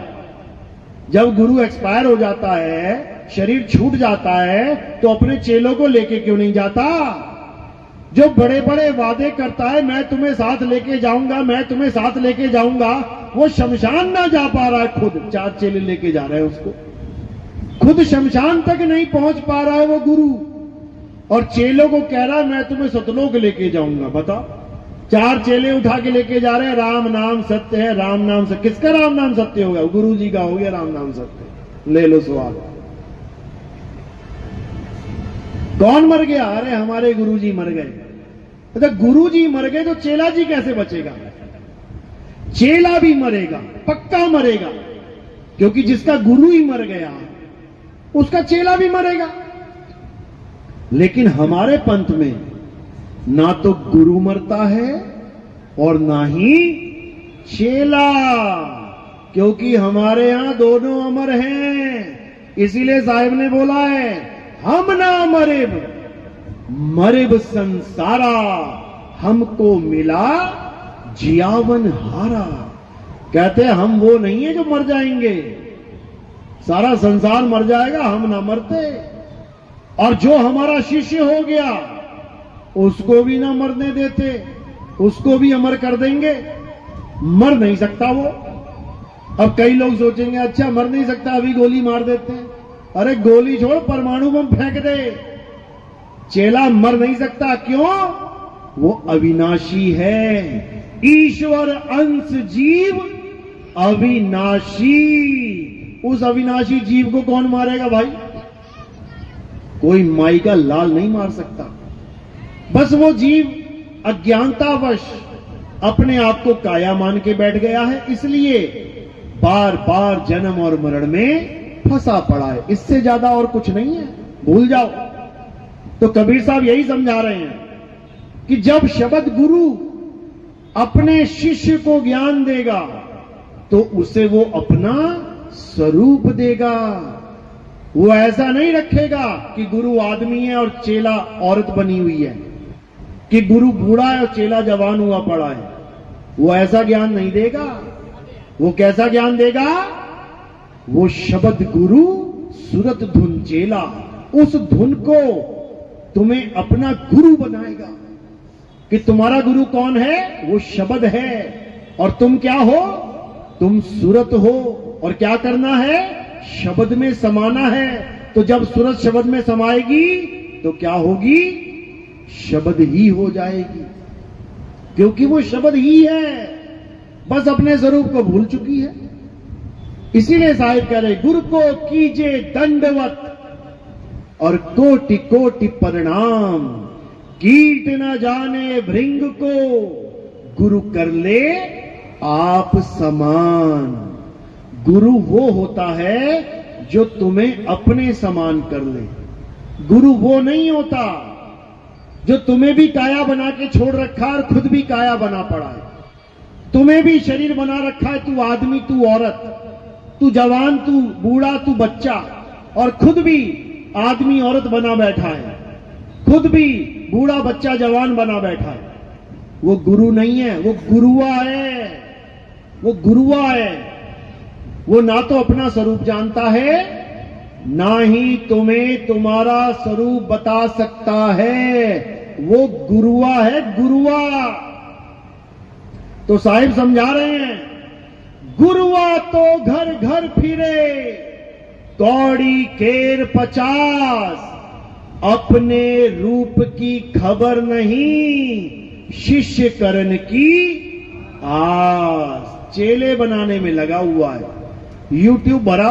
जब गुरु एक्सपायर हो जाता है, शरीर छूट जाता है, तो अपने चेलों को लेके क्यों नहीं जाता? जो बड़े बड़े वादे करता है, मैं तुम्हें साथ लेके जाऊंगा, मैं तुम्हें साथ लेके जाऊंगा, वो शमशान ना जा पा रहा है, खुद 4 चेले लेके जा रहे हैं उसको, खुद शमशान तक नहीं पहुंच पा रहा है वो गुरु, और चेलों को कह रहा है मैं तुम्हें सतलोक लेके जाऊंगा। बताओ, 4 चेले उठा के लेके जा रहे हैं, राम नाम सत्य है, राम नाम सत्य। किसका राम नाम सत्य होगा? गुरु जी का हो गया राम नाम सत्य। ले लो सवाल। कौन मर गया? अरे हमारे गुरु जी मर गए। तो गुरु जी मर गए तो चेला जी कैसे बचेगा? चेला भी मरेगा, पक्का मरेगा, क्योंकि जिसका गुरु ही मर गया उसका चेला भी मरेगा। लेकिन हमारे पंथ में ना तो गुरु मरता है और ना ही चेला, क्योंकि हमारे यहां दोनों अमर हैं। इसीलिए साहिब ने बोला है, हम ना मरेब मरेब संसारा, हमको मिला जियावन हारा। कहते हैं हम वो नहीं है जो मर जाएंगे, सारा संसार मर जाएगा, हम ना मरते। और जो हमारा शिष्य हो गया उसको भी ना मरने देते, उसको भी अमर कर देंगे। मर नहीं सकता वो। अब कई लोग सोचेंगे अच्छा मर नहीं सकता, अभी गोली मार देते हैं। अरे गोली छोड़, परमाणु बम फेंक दे, चेला मर नहीं सकता। क्यों? वो अविनाशी है। ईश्वर अंश जीव अविनाशी। उस अविनाशी जीव को कौन मारेगा भाई? कोई माई का लाल नहीं मार सकता। बस वो जीव अज्ञानतावश अपने आप को काया मान के बैठ गया है, इसलिए बार बार जन्म और मरण में फंसा पड़ा है। इससे ज्यादा और कुछ नहीं है, भूल जाओ। तो कबीर साहब यही समझा रहे हैं कि जब शब्द गुरु अपने शिष्य को ज्ञान देगा तो उसे वो अपना स्वरूप देगा। वो ऐसा नहीं रखेगा कि गुरु आदमी है और चेला औरत बनी हुई है, कि गुरु बूढ़ा है और चेला जवान हुआ पड़ा है। वो ऐसा ज्ञान नहीं देगा। वो कैसा ज्ञान देगा? वो शब्द गुरु सुरत धुन चेला, उस धुन को तुम्हें अपना गुरु बनाएगा। कि तुम्हारा गुरु कौन है? वो शब्द है। और तुम क्या हो? तुम सुरत हो। और क्या करना है? शब्द में समाना है। तो जब सुरत शब्द में समाएगी तो क्या होगी? शब्द ही हो जाएगी, क्योंकि वो शब्द ही है, बस अपने स्वरूप को भूल चुकी है। इसीलिए साहिब कह रहे, गुरु को कीजे दंडवत और कोटि कोटि प्रणाम, कीट न जाने भृंग को गुरु कर ले आप समान। गुरु वो होता है जो तुम्हें अपने समान कर ले। गुरु वो नहीं होता जो तुम्हें भी काया बना के छोड़ रखा और खुद भी काया बना पड़ा है। तुम्हें भी शरीर बना रखा है, तू आदमी, तू औरत, तू जवान, तू बूढ़ा, तू बच्चा, और खुद भी आदमी औरत बना बैठा है, खुद भी बूढ़ा बच्चा जवान बना बैठा है। वो गुरु नहीं है, वो गुरुआ है। वो गुरुआ है। वो ना तो अपना स्वरूप जानता है, ना ही तुम्हें तुम्हारा स्वरूप बता सकता है। वो गुरुआ है, गुरुआ। तो साहिब समझा रहे हैं, गुरुआ तो घर घर फिरे, कौड़ी केर 50, अपने रूप की खबर नहीं, शिष्य करण की आस। चेले बनाने में लगा हुआ है, यूट्यूब भरा